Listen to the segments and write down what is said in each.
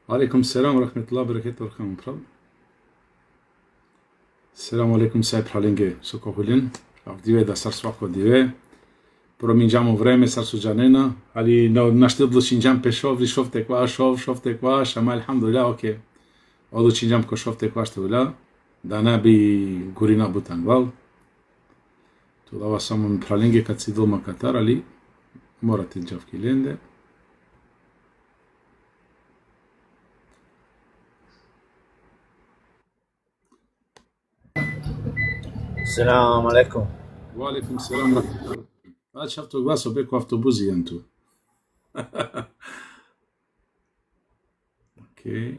Alaikum selam rahmetullah berekatuh orkam prav. Selam alaikum sai pralinge sokohulin. Avdive da sar svako dive. Prominđamo vreme sar suđanena, ali našti odlučinđam pešov, li šofte kvaš, ama alhamdulillah, okej. Odlučinđam ko šofte kvaš te ula, da ne bi gurina butangval. To dava samo pralinge kad si doma Katar, ali morate džavki lende. السلام عليكم. وعليكم السلام ورحمة الله. هاد شفتو باصو بيكو افتوبوزي انتو. اوكي.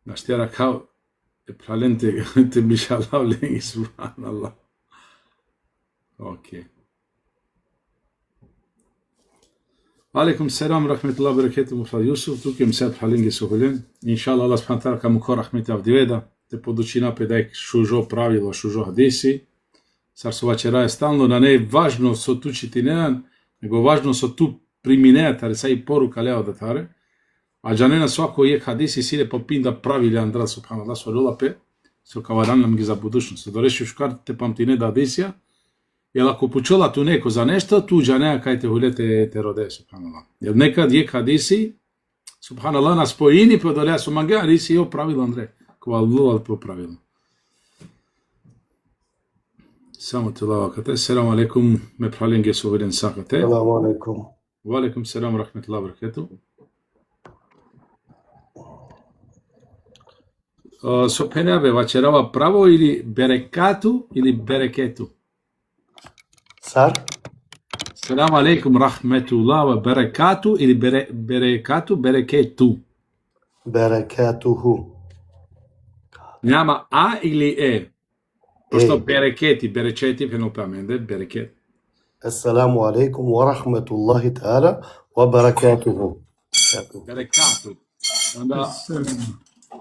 نشتري كاو برالنتي انت ان شاء الله ولي سبحان الله. اوكي. عليكم السلام ورحمة الله وبركاته. Mufla Jusuf, tu kem sad halinge suhulen. Inshallah Allah subhanahu wa ta'ala kamu ko rahmeti avdiveda, te poduči napredaj šužo pravilo, šužo hadisi. Sar su vačera je stalno da ne je važno so tu čitinean, nego važno so tu priminejat, ali sa i poruka leo da tare. A džanena svako je hadisi sile popinda pravilja Andra subhanallah svalulape, so kavaran nam gi za budućnost. Doreši škar te pamtine da hadisija, jer ako počula tu neko za nešto, tu džaneja kaj te hulete te rode, subhanallah. Jer nekad je hadisi, subhanallah, nas pojini podolja su mange, ali si jo pravilo, Andre, ko Allah po pravilo. Samo te lavakate. Selamu alaikum, me pralinge su uveden sakate. Selamu alaikum. Wa alaikum selamu rahmatullahi wa barakatuh. So penebe vačerava pravo ili berekatu ili bereketu? Sar? Selamu alaikum rahmetullah wa barakatuh ili berekatu, bereketu. Berekatuhu. Няма A ili E. Pošto bereketi, berećeti, penopamende, bereket. Assalamu alaikum wa rahmetullahi ta'ala wa barakatuhu. Berekatu. Onda,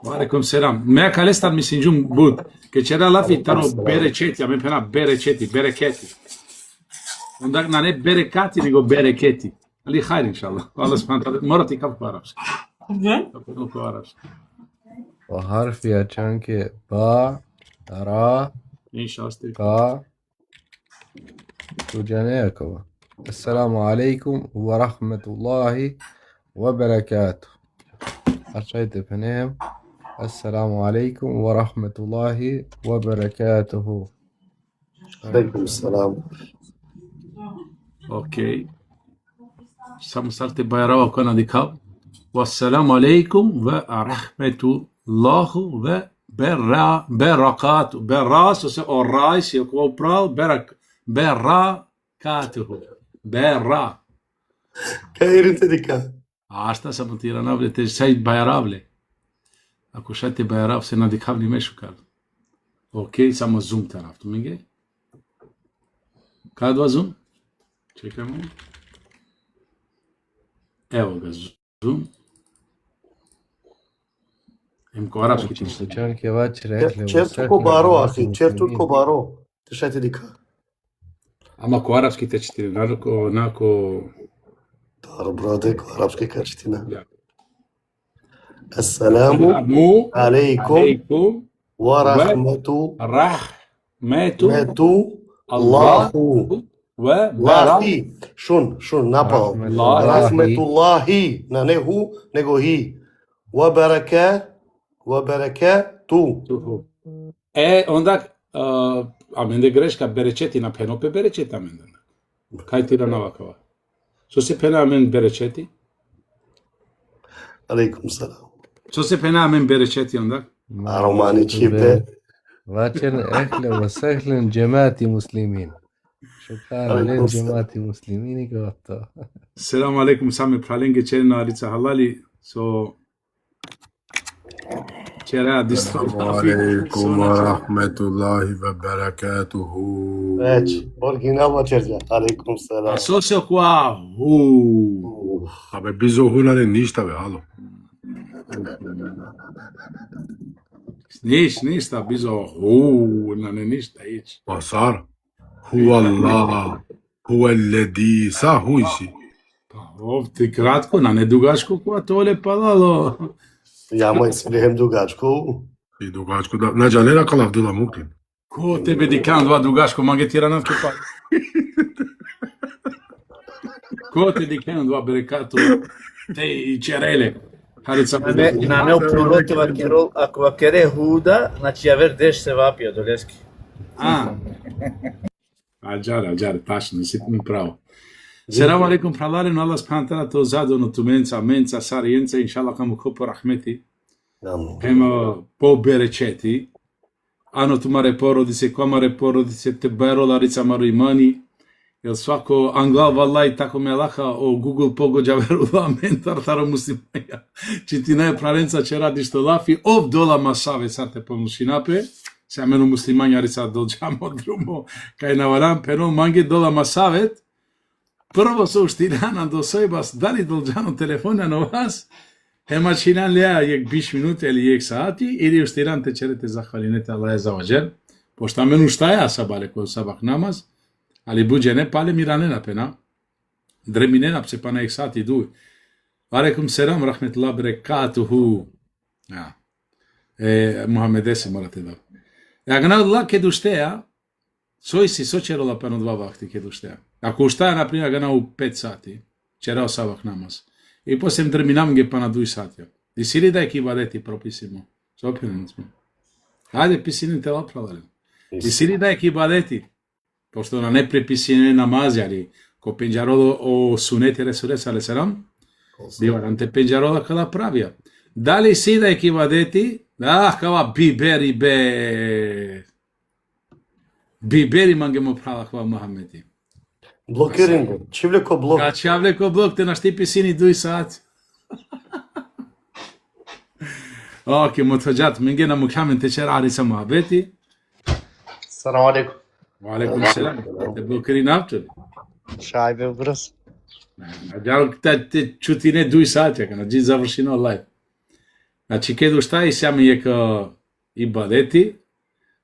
wa alaikum selam. Mea kalestan misinjum bud. Che c'era la fittano berećeti, a me pena berećeti, bereketi. Onda na ne berekati, nego bereketi. Ali hajr, inshallah. Allah subhanahu wa ta'ala. Morati kako arapski. Kako arapski. وحرف يا چانكي با را Inshallah. کا وجانيكوا. السلام عليكم ورحمة الله وبركاته. أرشيت بنام. السلام عليكم ورحمة الله وبركاته. Alaikum salam. Okay. Samo sarte bayrawa kana dikav. Wassalamu alaikum wa rahmetullahu wa barakatuh. Beras se orai se ko prav barakatuhu. Berra. Kair انت ديكا. Asta sam tiranavle te sai bayravle. Ako šate bayrav se na dikavli mešukal. Okay, samo zoom taraf tu minge. Kad va zoom? Čekajmo. Evo ga zoom. Imko arapski čini. چانكي واچ رحلة Čertu baro, ahi. Čertu baro. Tešajte dika. Ama ko arapski te četiri, nako... Dar brade ko arapski kačtina. Ja. Assalamu Mu alaikum alaikum wa rahmetu rahmetu Allahu. wa Lahi. Shun, napao. Rahmetullahi. Rahmetullahi. Na ne hu, nego hi. Wa barakatu. E, onda, amende greška, berećeti na penope, berećeti amende. Kaj ti da navakava? So se pena amen berećeti? Alaikum salam. So se pena amen berećeti onda? Aromani čipe. واچن أهلا وسهلا جماعة مسلمين. شكرا عليكم لجماعة مسلمين كوتا. Selamu alaikum, sami pralinge čerina alica halali, so... Čera السلام عليكم ورحمة الله وبركاته. Već, originalno čerđa. Alaikum salam. So se qua, Абе, без охулане ништа, бе, ало. Ništa, bizo, ne ništa ići. Masar. Huwa Allah. Huwa alladhi. Sa huisi. Pa ovdje kratko, na nedugačko, koja to le palalo. Ja moj slihem dugačko. I dugačko da. Nađa ne nakala Abdullah Mukin. Ko tebe dikan dva dugačko, mangetira nam pa. Ko te dikan dva berekatu, te i čerele. Na ne upravo, ako vakere huda, znači ja deš se vapio do leski. Ađar, tačno, si mi pravo. Selam alaikum, pralareno Allah spantara to zadono tu menca, sarijenca, inshallah kamu kopo rahmeti. Ema po berećeti. Ano tu mare porodice, komare porodice, te berolarica maru imani. Jel svako angla vallahi tako me Allaha o Google pogođa verula mentar taro muslimanja. Či ti ne prarenca će radiš to lafi, ov dola masave sarte po mušinape. Se ameno muslimanja rica dođamo drumo, kaj navaram peno mange dola masavet. Prvo se uštirana do sojbas, dali dolđano telefona na vas, hema činan lea jek biš minute ili jek saati, ili uštiran te čerete zahvalinete Allah za ođer. Pošto amenu šta ja sabale kod sabah namaz, ali buđe ne pale mirane napena. Dremine napse pa na jek saati duj. Alaikum selam, rahmetullah barakatuhu. Ja. Muhammed Ese morate da. Ja gana Allah kedu šteja, soj si sočerola pano 2 vakti kedu šteja. Ako uštaja, naprimjer, gana u 5 sati, čerao sabah namaz. I poslije terminam ge pa na 2 sati. I sili da je kibadeti propisimo. Sopiren smo. Hajde, pisinin te opravljali. I sili da je kibadeti. Pošto na ne prepisine namazi, ali ko penđarolo o suneti resuresa ale seram, divaran te penđarola kada pravija. Da li si da je kibadeti? Kava biberi be. Biberi mangemo prava hvala Muhammedi. Blokiringo. Čivljeko blok. Kad čavljeko blok te naštipi sini 2 sati. Ok, mutfađat, minge na mukhamen te čer arisa muhabbeti. Salam alaikum. Wa alaikum salam. Te blokiri naftur. Šajbe brz. Djal te čutine 2 sati, kana dži završino live. Znači, kedu šta i sami je ka ibadeti,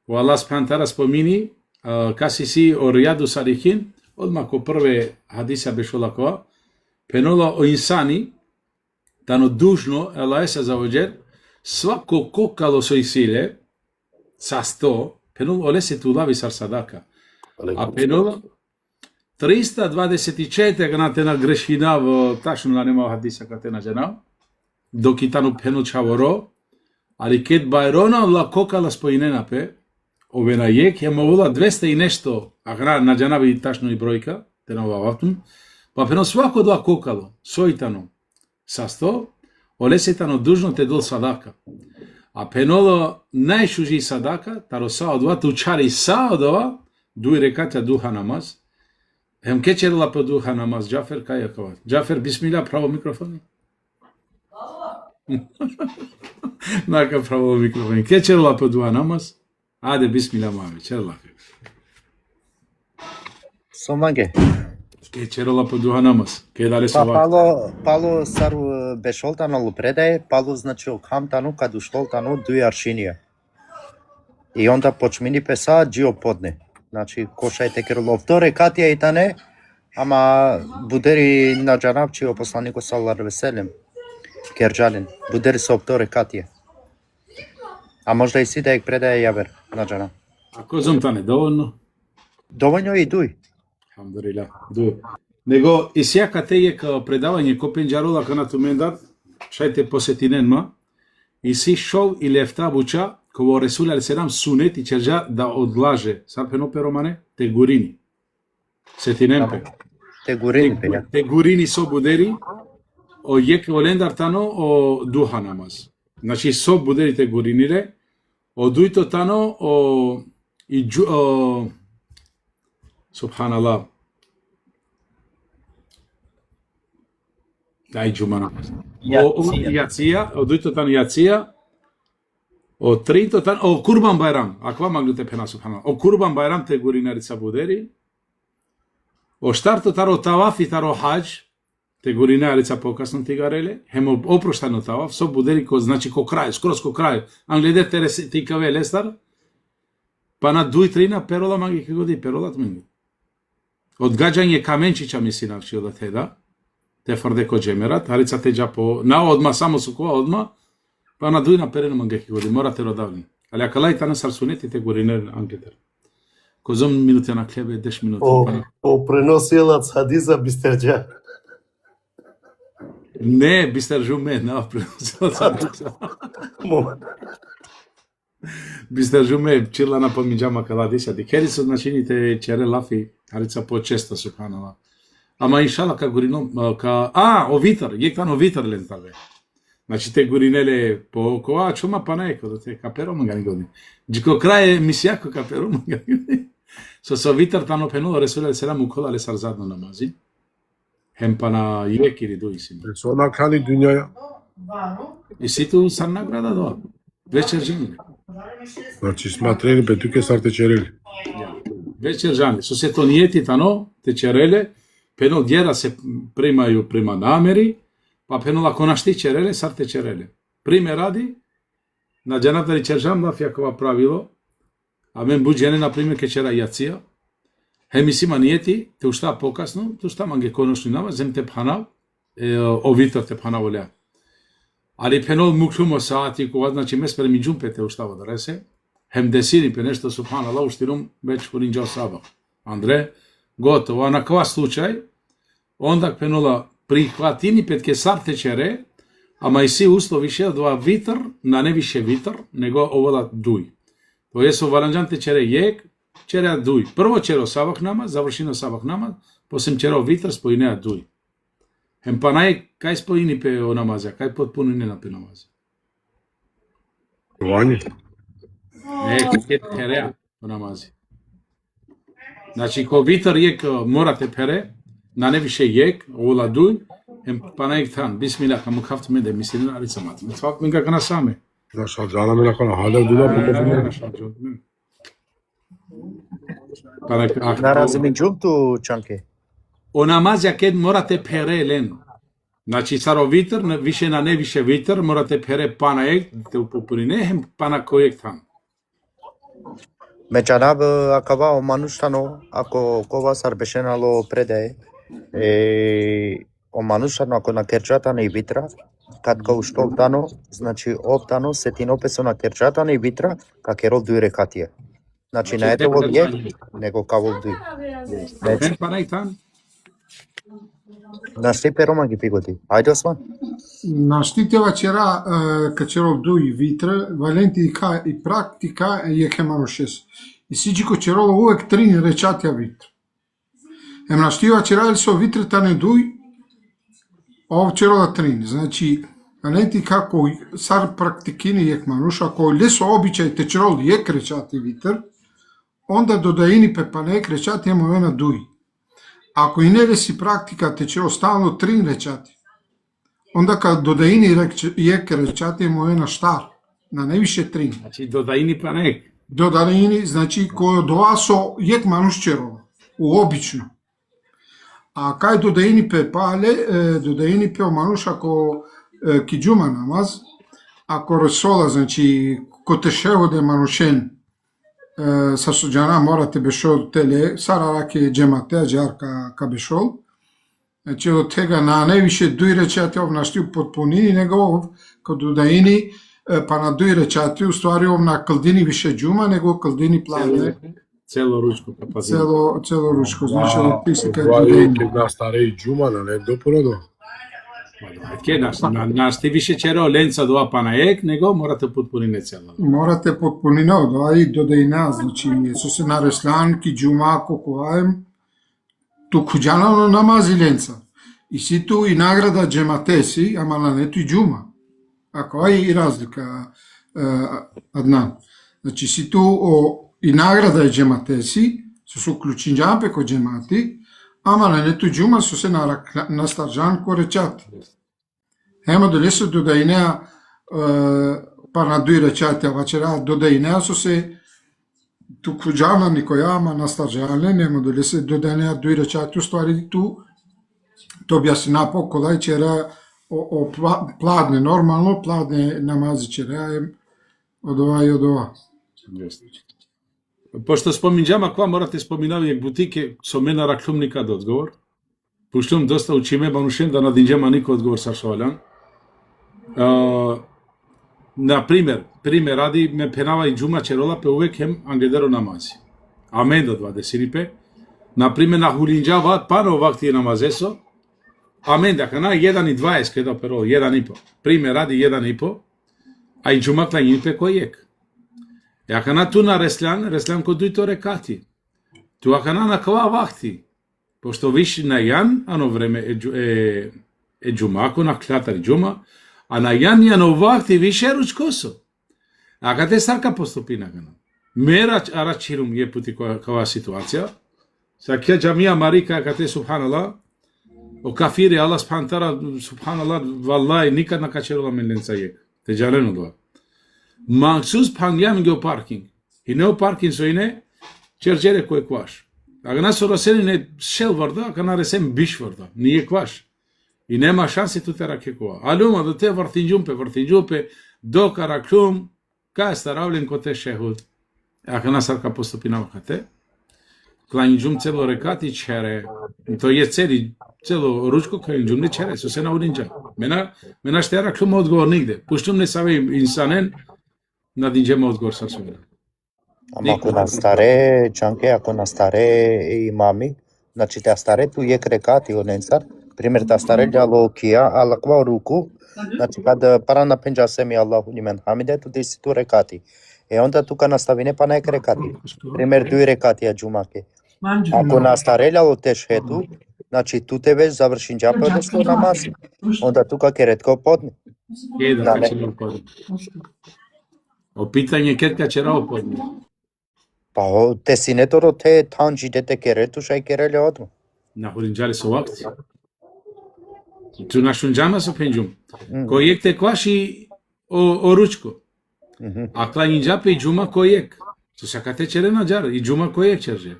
u Allah spantara spomini, kasi si o Rijadu Salihin, odmah ko prve hadisa bešola kova, penolo o insani, tano dužno, Allah se zavođer, svako kokalo soj sile, sa 100, penolo olese tu lavi sar sadaka. A penolo, 324 gana tena grešinav, tačno la nema hadisa ka tena ženav, dok i tano peno čavoro, ali ket bajrona la kokala spojinena pe, ove na jek, je movola 200 i nešto, a gra na džanavi tačno i brojka, te na ovavtum, pa peno svako 2 kokalo, sojitano, sa 100, olesitano dužno te dol sadaka. A penolo najšuži sadaka, taro sao 2, tu čari sao 2, 2 rekata duha namaz, hem kečerila po duha namaz, Džafer, kaj je kova? Džafer, bismillah, pravo mikrofon. Naka pravo mikrofon. Kečerila po duha namaz, ade bismillah mami, čerila. Somange. Kečerila po duha namaz, kedale se Pa palo saru bešoltano predaje, palo znači okhamtano kad ušoltano 2 aršinija. I onda počmini pesa džio podne. Znači košajte kerlo vtore katija i tane, ama buderi na džanavči o poslaniku sallallahu alejhi ve sellem. Kerđalin, buderi se vtore katije. A možda i si da ih predaje javer na džanav. Ako zomtane, dovoljno? Dovoljno i duj. Alhamdulillah, du. Nego, i sjaka te je kao predavanje ko penđarola kana tu mendar, šajte posetinenma, i si šov i lefta buča, ko Resul al-Selam sunet i čerđa da odlaže, sarpeno peromane, te gurini. Setinempe. Te gurini pelja. Te gurini so buderi, o jek olendar tano o duha namaz. Znači, so buderi te gurinire, o dujto tano o i subhanallah. Daj džuma namaz. Jacija, o dujto tano jacija, o trinto tano, o kurban bayram, akva maglute pena subhanallah. O kurban bayram te gurinarica buderi, o štarto taro tavafi taro hađ, те горина алица покасно тигареле, хем опроштано тава, со будери ко значи ко крај, скроз ко крај. Англеде терес тикаве лестар, па на 2-3 перола маги ке годи перолат менги. Одгаѓање каменчича мисли навчи од теда, те фрде ко джемерат, алица те джапо, на одма само со коа одма, па на 2 перено маги ке годи, морате родавни. Али акалај тана сарсунети те горине англетер. Козом минути на клебе, 10 минути. О преносилац хадиза бистерџа. Не, бистержу мен, на преносилац хадиза. Бистержу ме чирла на помиџама каладиса. Дикери со начините чере лафи, алица по-често субханала. Ама иншала ка горино, о витар, јектан о витар лентаве. Значи те горинеле по коа чума па неко, да те каперо ма гани годи. Джико крај мисијако каперо ма гани годи. Со витар тано пено Ресуле селам уколале сарзадно намази. Хем па на јек или дуисим. Со на кани дуњаја. И ситу сар награда доа. Вечер жени. Значи сматрени пе туке сар течерели. Вечер жани. Со се тониети тано течереле, пено дјера се примају према намери, па пено лако нашти череле, сар течереле. Пример ради, на џаната ричержам да фјакова правило, а мен буџене, например, ке чера јација, хемисима ниети, те ушта покасно, те ушта манге коношни нама, зем те пханав, овитар те пханав олеа. Али пено муклумо саати, кога значи мес премиџум пе те уштава да ресе, хем десини пе нешто субханала, уштирум веќе поринџао саба. Андре, готово, а на кова случај, онда пенола прихватини пет ке сар течере, ама и си услови ше два витар, на не више витар, него овола дуј. Тоест, варанџан течере јек, чере дуј. Прво черо сабах нама, завршино сабах нама, посем черо витар, споинеа дуј. Хем па нај, кај споини пе о намазија, кај потпунини на пе намазија. Вањи. Не, ке переа о намази. Значи, ко витар јек морате пере, на не више јек, овола дуј, хем па нај тан, бисмила, каму кафт менде, мислин, али самат. Твак мен кака насаме. Наша џана ме накона халев дула по Наразими џумту чанке. O namazja kad morate pere len. Znači saro vitr, više na ne više vitr, morate pere pana ek, te upopurine, hem pana kojek tam. Međanab akava o manuštano, ako kova sar bešenalo predaje, o manuštano ako na kerčatane i vitra, kad ga uštoltano, znači optano, setinopes na kerčatane i vitra, kak je rol duj rekatije. Znači ne je to vod je, nego kao vod duj. Hem pana ek tam. Na știi pe român ghipigoti. Haide, Osman? Na știteva c'era că c'erau doi vitre, valenti i practica je hemarošes. I siđiko c'erau uvek tri rečatja vitre. Em na știva c'era il so vitre tane dui, ov c'erau da trini. Znači, valenti kako sar praktikini je hemaroša, ako leso običaj te c'erau jek rečati vitre, onda dodaini pe panek rečati je mojena dui. Ако и не си практикате, че останало 3 речати, онда кад додаини јек речати му е на штар, на не више 3. Значи додаини панек. Додаини, значи кој доа со јек манушчеро, уобично. А кај додаини пе пале, додаини пе мануш ако киџума намаз, ако ресола, значи котешево де манушен, Сасуджана морате бешол теле, сарара ке джемате, джар ка бешол. Значи од тега на највише дуј речати ов наштиу потпунини, него ов као додаини, па на дуј речати, уствари ов на калдини више џума, него калдини плавне. Цело ручко капазин. Цело ручко, значи тисика додаини. Ке на стареј џума, на не допоредо. Ке нас ти више черо ленца доа панаек, него морате потпунине цело. Морате потпунине од и додаина, значи со се на реслан, ки џума, кокоаем, ту куџанано намази ленца. И си ту и награда джематеси, ама на нету и џума. Ако ај и разлика, Аднан. Значи си ту и награда е джематеси, со се уклучинџан пеко джемати, ама на нету џума со се настарџан ко речати. Hema dolese dodainea pa na duj rečati, ava c'era dodainea so se tu kuđana nikoja, ma na starđale, nema dolese dodainea duj rečati, u stvari tu To objašnjava kolaj čera o pladne, normalno pladne namazi čera od ova i od ova. Jeste. Пошто споминџама кога морате споминавајќ бутике со мене раклум никад одговор. Пуштум доста учиме банушен да надинџама никој одговор са шоалан. На пример ради ме пенава и џума черола пе увек хем ангедеро намази. Амен до 20 пе. На пример на хулинџава пано вакти намазесо. Амен дека на 1:20 каде перо 1:30. Пример ради 1:30. А и џума клањин пе којек. Јакана ту на Реслан ко дуито рекати. Ту акана на ква вахти. Пошто виш на јан, ано време е џумако на клатар џума, а на јан јано вахти више ручкосо. А кате сарка поступи на гана. Мера арачирум е пути кава ситуација. Сакја џамија марика кате субханалла, о кафири Аллах спантара субханалла, валлаhi никад на качерола менленца јек. Те џалено два. Максус пангјам гео паркинг. И нео паркинг со ине, черџере кој кваш. Ага нас орасени не шел варда, ага на ресем биш варда. Nije кваш. И нема шанси ту те ракекува. Алума до те вартинџумпе, до караклум, кај старавлен ко те шехуд. Ага нас арка поступи навакате. Клањџум цело рекати чере. То е цело ручко клањџум не чере, со се на уринџа. Мена ште раклум одговор нигде. Пуштум не саве инсанен, надинџема одговор са сумена. Ама ако на старе чанке, ако на старе имами, значи те старе ту јек рекати оненцар, пример та старе ѓало окија, ала ква руку, значи кад пара на пенџа семи Аллаху нимен хамиде, ту деси ту рекати. Е онда тука наставине па на ек рекати. Пример дуј рекати ја џумаке. Ако на старе ѓало тешхету, значи ту те веќе завршин џапе одесло намази. Онда тука ке ретко подне. Да, о питање керка черао подне. Па те синеторо те танџи дете керету шај кереле одмо. На хуринџале со вакти. Ту на шунџама со пенџум. Којек те кваши о ручко. А клањинџапе и џума којек. Со сакате черена џар и џума којек черже.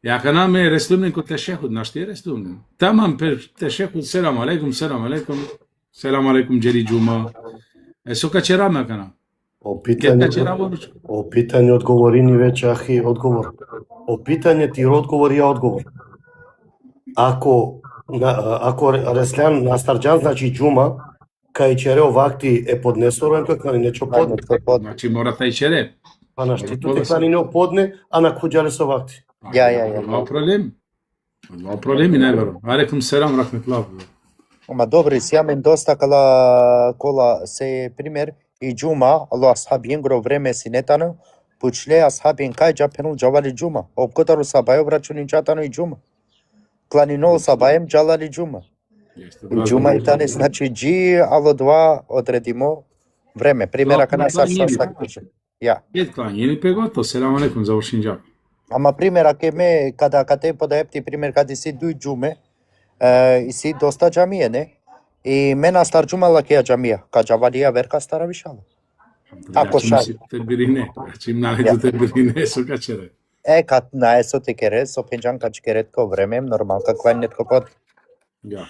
Јака наме реслумнен ко тешехуд, нашти е реслумнен. Тамам пер тешехуд, селам алейкум, селам алейкум џери џума. Е со качераме акана. О питање одговори ни веќе ахи одговор. О питање ти одговори ја одговор. Ако Реслян на Старџан значи џума, кај черео вакти е поднесорен како нечо подне. Значи мора тај чере. А на штиту те клани не подне, а на куџале со вакти. Ја. Два проблеми не верувам. Алейкум селам рахметуллах. Ама добри, сија мен доста кола се пример и џума, ало асхабиен гро време синетано, пучле асхабиен кај џапенул џавали џума. Обкотару сабајо врачунин џатано и џума. Кланинол сабајем џалали џума. Џума и тане, значи џи, ало два одредимо време. Примера кана сак пише. Ја. Јет клањини пегото, селам алейкум за ушинџак. Ама примера ке ме, када те подаепти пример, каде си дуј џуме, и си доста џамије, не? И мена стар џума лакеја џамија, ка џавалија верка стара вишала. Ако шај. Те бирине, чим налето те бирине со качере. Кад на есо те кере, со пенџан кач керетко време, нормал, каква нетко под. Ја.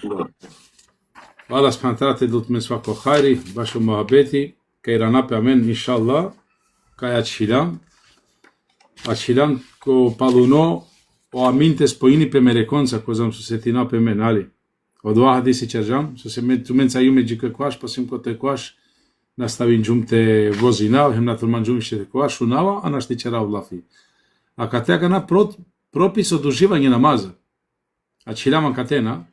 Ала спантарате дутме свако хајри, башо муабети, кај ранапе амен, иншалла, кај ачилам, ко палуно, o aminte spojini pe merekonca ko zam su se tina pe men, ali? Od dva hadisi čeržam, su se tu men saju međi ke kvaš, pa sim ko te kvaš, nastavim džum te vozina, hem na turman džum še te kvaš, unava, a našti čera u lafi. A kateka na propis od uživanja namaza. A čilama katena,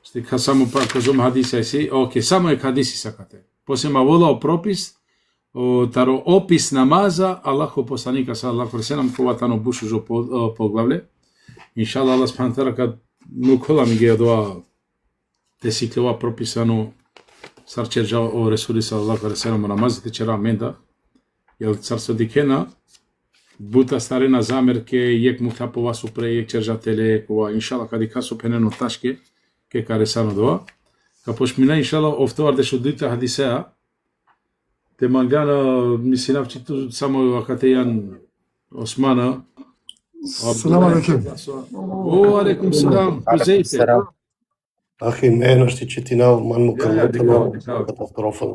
stika samo pa kazom hadisa si, ok, samo je hadisi sa kate. Posema volao propis, taro opis namaza Allahu poslanika sallallahu alejhi ve sellem kovatano bušužo poglavlje. Inshallah Allah subhanahu wa ta'ala kad nukola mi ge doa desiklova propisano sarčerja o Resuli sallallahu alejhi ve sellem namaz te čera menda. Jel carstvo dikena buta starena zamerke jek mutlapova supre jek čeržatele kova inshallah kad ikaso peneno taške ke karesano doa. Ka pošmina inshallah oftoar de shudita hadisea te mangana misinavčitu samo akate Jan Osmana Selam aleyküm. Алейкум селам. Хузейфе. Ахи, мене што четина, ман му калметено, да. катастрофа.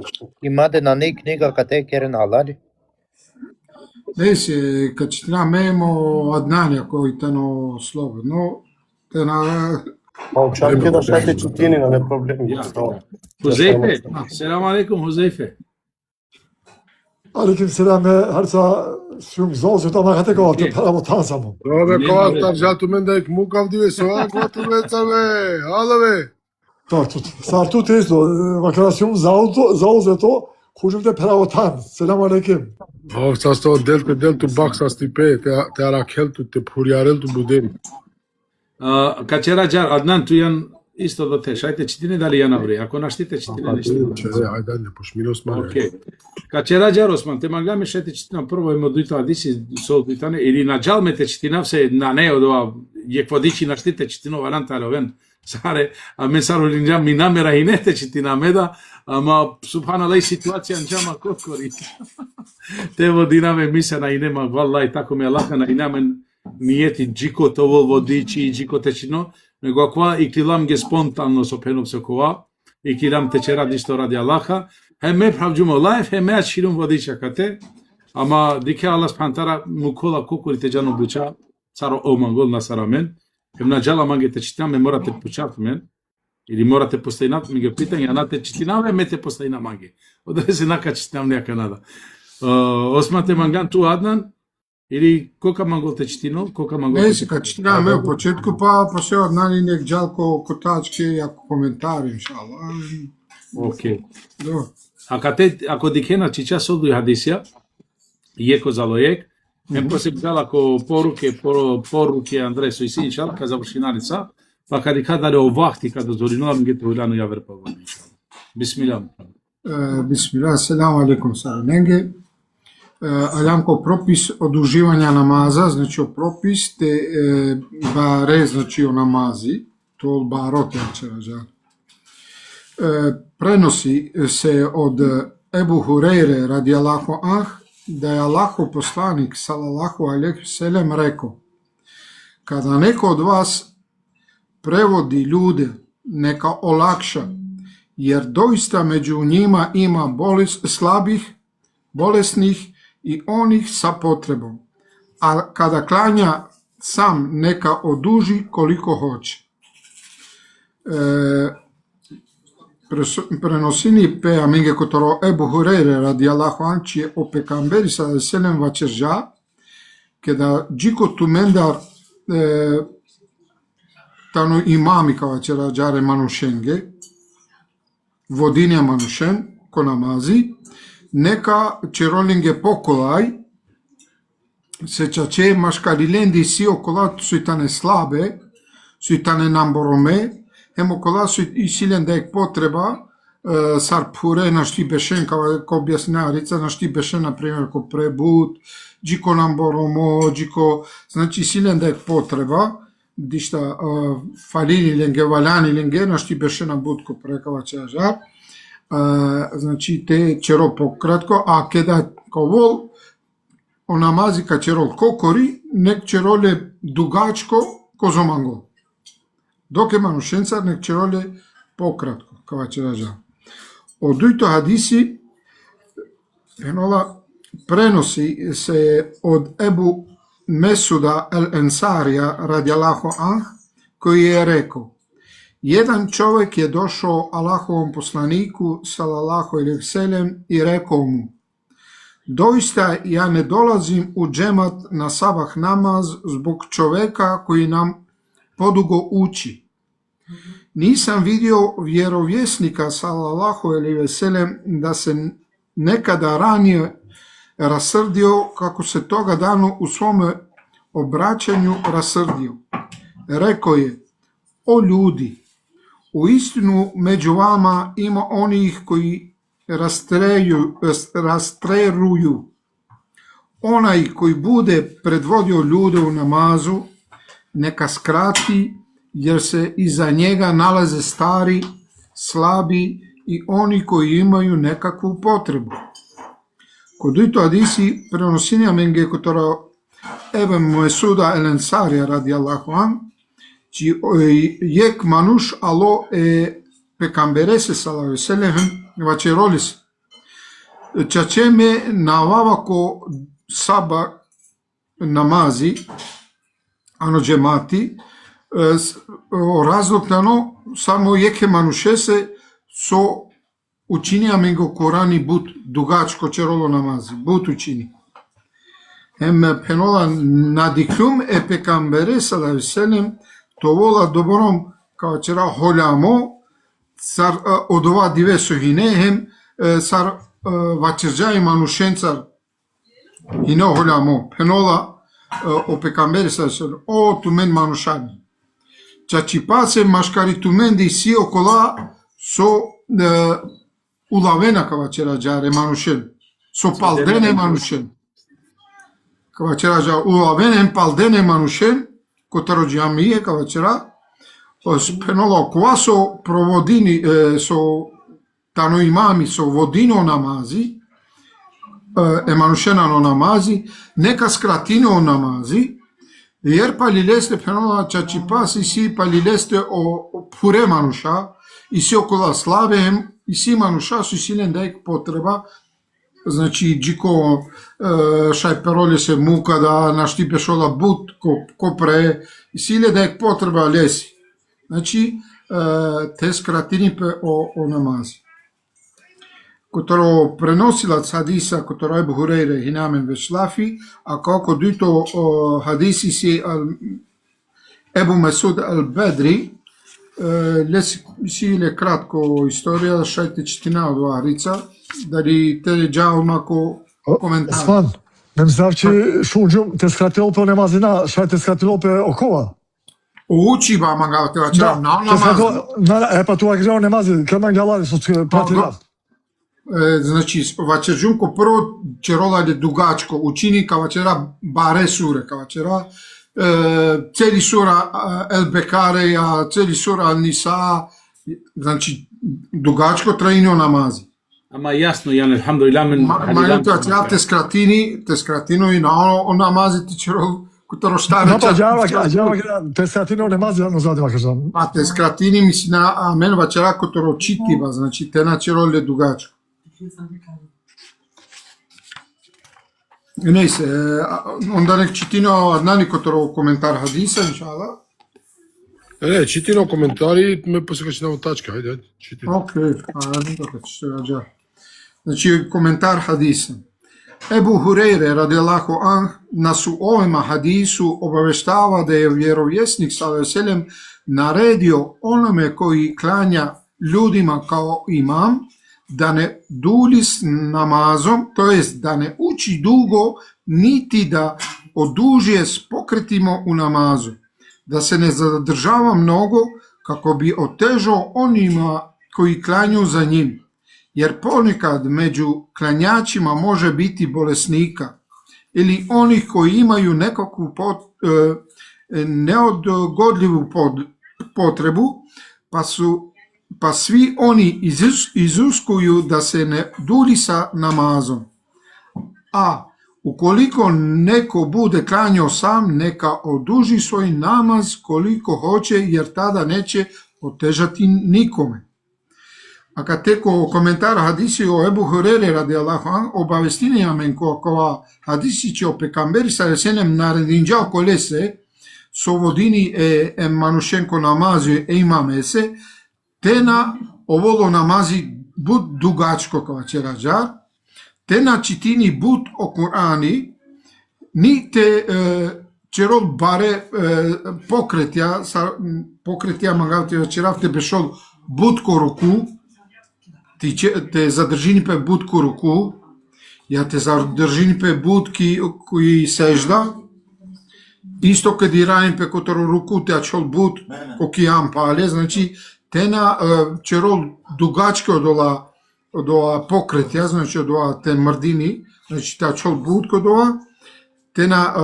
Имате на неј книга каде керен алари? Neyse, kaçtıra memo Adnanja koji tano slobodno, te na Малчанке да šta те четинина, не проблем. Huzeyfe. Selamun aleyküm Huzeyfe. Aleyküm selam. Hersa sum zauzet ama kate kaldı. Para mı tanzamı? Abi, Kavaktar jatu mendek mukav diye soğan kvatu ve hala ve. Tartut. Sartu tezdo. Vakarasyon zauzeto. Kujumde para mı tan. Selam aleyküm. Sasto deltu baksas tipe. Te arakeltu te puriareltu buderi. Качера џар Аднан тујан исто до те. Шајте читине дали ја набри. Ако наштите читине нешто. Ajde ne pošminos mane. Окей. Качера џар Осман те магаме шајте читина прво има дујто адиси со дујтане или на џалмете читинав се на не од ова јеквадичи наштите читино варанта аловен. Саре а ме саро линџам ми намера и не те читина меда, ама субханаллах ситуација нџама коткори. Те водинаме мисена и нема валлај тако ме лака на инамен нијети джикото во водичи и джикоте чино, него аква и килам ге спонтанно со пенов се кова, и килам тече ради што ради Аллаха, ме правджумо лајф, ме ачирум водича кате, ама дике Аллах спантара мукола кукурите джано буча, царо омангол на сарамен, на джала манге те читам, ме морате пучат мен, или морате постојнат, ми ге питање, ана те читинаве, ме те постојна манге. Оде се нака читам неа Канада. Осмате манган ту Аднан, или колка мангол те читино, колка мангол те neyse kaçtıra me u početku pa se Adnani nek đalko kotačke jako komentari inšallah. Окей. Do. Ако дикена чича соду хадисија, јеко залојек, ме посебдал ако поруке Андре Сојси иншалла, ка завршинарица, па кади кадаре овахти, када зоринувам ги трујлано ја верпавам иншалла. Бисмилlah. Bismillah, selamu alaikum saranenge. Aljamko propis oduživanja namaza, znači o propis te bare, znači o namazi, to barote čerađa. Prenosi se od Ebu Hureyre radijallahu anh, da je Allahov poslanik sallallahu alejhi ve sellem rekao: kada neko od vas prevodi ljude, neka olakša, jer doista među njima ima slabih, bolesnih i onih sa potrebom, a kada klanja sam neka oduži koliko hoće. Prenosini pe aminge kotoro Ebu Hureyre radijallahu anhu je o pekamberi sa selem vačerža, kada džiko tumendar tano imami kao vačeržare manušenge, vodinja manušen, ko namazi, neka čerolinge pokolaj, se čače maškarilendi si okolat su i tane slabe, su i tane namborome, hemokola su i silendek potreba, sar pure na šti bešen, kao objasnjarica, na šti bešen, na primjer, ko prebut, džiko namboromo, džiko, znači silendek potreba, dišta falili lenge, valjani lenge, na šti bešen na budko prekava čežar, znači te čero pokratko, a kada kao vol, o namazi ka čerol kokori, nek čerole dugačko ko zomangol. Dok je manušencar, nek čerole pokratko, kao čeraža. Od dujto hadisi, prenosi se od Ebu Mesuda el-Ensarija radijallahu anh, koji je rekao: jedan čovjek je došao Allahovom poslaniku sallallahu alejhi ve sellem i rekao mu: doista ja ne dolazim u džemat na sabah namaz zbog čovjeka koji nam podugo uči. Nisam vidio vjerovjesnika sallallahu alejhi ve sellem da se nekada ranije rasrdio kako se toga dana u svome obraćanju rasrdio. Rekao je: o ljudi, u istinu među vama ima onih koji rastreruju. Onaj koji bude predvodio ljude u namazu, neka skrati, jer se iza njega nalaze stari, slabi i oni koji imaju nekakvu potrebu. Kod ito hadisi prenosinja menge kotoro Ебн Месуда Еленсарија радијаллаху ан, që jek manush allo e pejgamberes sallallahu alaihi wasallam vaçerolis çaçeme navava ko sabah namazi ano cemati o razlukano samo jeke manushese so učinjame go Korani but dugačko čerolo namazi but učini hem penola nadiklum e pejgamberi sallallahu alaihi wasallam to vola dobrom kao čera holamo sar od ova dive sohine hem sar vaçerjai manushencar hine holamo penola o pejgamberi sallallahu alaihi wasallam o tumen manushani çaçi pase maşkari tumen di si okola so ulavena kao čera jare manushen so paldene manushen kao čera ja ulavena paldene manushen Котаро джамие кога вчера пеноло кога со проводини со тано имами со водино намази еманушена но намази нека скратино намази јер палилесте пеноло чачи паси си палилесте о пуре мануша и си окола славем и си мануша со силен дајк потреба. Значи, джико шај пероле се мука да наштипе шола бут, ко пре, и силе да е потреба леси. Значи, те скратини пе о намази. Которо преносила хадиса, которо Ебу Хурейре хинамен вешлафи, а како дуито хадиси си Ебу Месуд ал-Бедри, силе кратко историја, шајте четина од ова рица, дали те джао мако коментар. Осман, не мислав, че шунџум те скратило пе намазина, шај те скратило пе окова. Учи ба мангал те вачера, на намаз. Па тоа грео намази, кај галари со пратила. Значи, вачерџум ко прво черола е дугачко, учини ка вачера баре суре, ка вачера цели сура Ел-Бекареја, цели сура Ал-Ниса, значи дугачко траино намази. Ама јасно, Јан, алхамдулилlah, мен Мајното ја те скратино и на намазите черол, которо штаре Па ѓава те скратино намази, но задива кажам. Па те скратини мисли на амен вачера которо читива, значи те на черол е дугачко. Не се, онда нек читино Аднани которо коментар хадиса, иншалла. Читино коментари, ме посекаш на тачка, ајде, читино. Окей, така ќе раѓа. Значи, коментар хадиса. Ебу Хурейре, радијаллаху ан, на суовема хадису обавештава да е вјеровјесник саллаллаху алейхи ве селем наредио ономе кој клања људима као имам, да не дули с намазом, тоест да не учи дуго, нити да одужие с покретимо у намазу, да се не задржава многу, како би отежал онима кои клању за ним, jer ponekad među klanjačima može biti bolesnika ili onih koji imaju nekakvu neodgodljivu potrebu, pa svi oni izuskuju da se ne dulji sa namazom. A ukoliko neko bude klanjao sam, neka oduži svoj namaz koliko hoće, jer tada neće otežati nikome. A kad teko komentar hadisi o Ebu Hurere radijallahu an, obavestinja men kova hadisi će o pejgamberi sallallahu alejhi ve sellem naredinjao kolese, so vodini e manushenko namazi e imamese, tena ovolo namazi bud dugačko kova će rađar, tena čitini bud o Kurani, ni te čerol bare pokretja magavti večeravte bešol bud ko ruku, te zadržini pe budku ruku, ja te zadržini pe budki koji sežda, isto kad i radim pe kotoro ruku te ačol bud koki ampale, znači te na čerol dugačke od ova pokretja, znači od ova te mrdini, znači te ačol bud kod ova, te na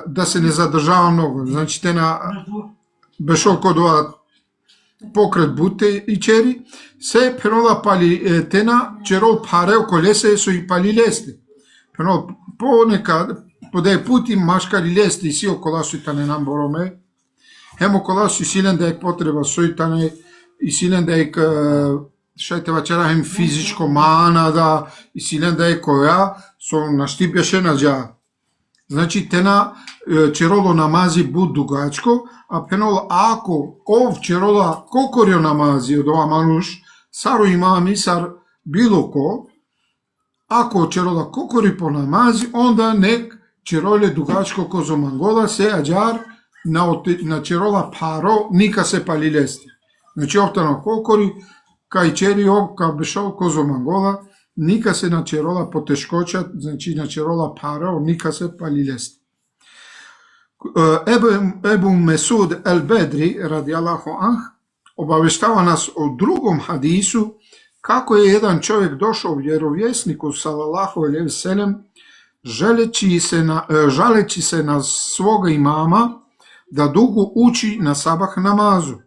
da se ne zadržava mnogo, znači te na bešol kod ova pokret bute i čeri, se penola pali tena čerol pare o kolese su i pali leste. Penola ponekad Подеј пути машкари лести и си окола сојтане намбороме. Хем окола си силен да ек потреба сојтане и силен да ек шајте вачера хем физичко мана да и силен да ек која со наштипјаше на джа. Значи тена чероло намази буд дугачко, а пенол ако ов черола кокорио намази од ова мануш, саро имами, сар било ко, ако черола кокори по намази, онда нек чероле дугачко козо мангола се аджар на черола паро ника се пали лести. Значи овта на кокори, кај черио, кај бешол козо мангола, ника се на черола потешкочат, значи на черола паро ника се пали лести. Ебу Месуд Ел-Бедри, ради Аллаху анх, обавештава нас о другом хадису, како е еден човек дошол вјеровјеснику салалаху алейхи ве селем, жалечи се на свога имама да дуго учи на сабах намазу.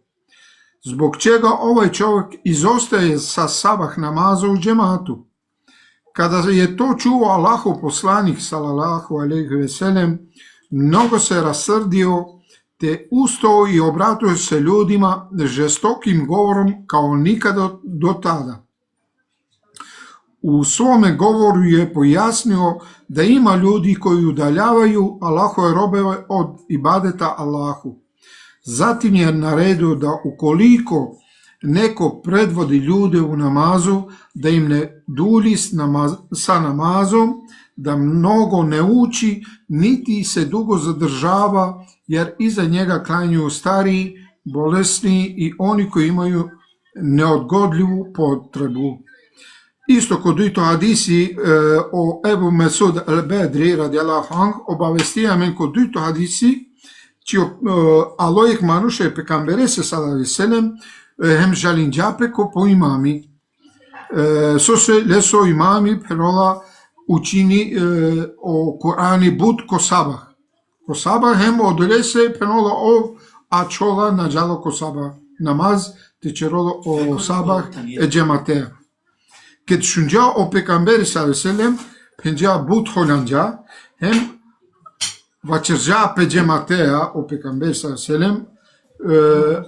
Због чега овај човек изостае са сабах намаза у џемату. Када е то чуо Аллахов посланик салалаху алейхи ве селем, многу се расрдио, те устоо и обратува се људима жестоким говором као никада до тада. У своме говору е појаснio да има људи кои удаљавају Аллахове робове од ибадета Аллаху. Затим е наредил да уколико неко предводи људе у намазу, да им не дули са намазом, да многу не учи, нити се дуго задржава, јер иза njega клањају старии, болесни и они кои имају неодгодливу потребу. Исто кod ito hadisi o Ebu Mesud al-Bedri radijallahu anhu obavestiamen kod ito hadisi që Allojek manushe e pekamberese sallallahu alaihi wasallam hem xhalinxhape ko po imami. Sose leso imami perola učini o Kurani but ko sabah. Ko sabah hem odlese penola o açola na gjalo ko sabah namaz te qerola o sabah e gjematea. Këtë shëngja o pejgamberi sallallahu alaihi wasallam penja but holandja hem vaqërgja pe gjematea o pejgamberi sallallahu alaihi wasallam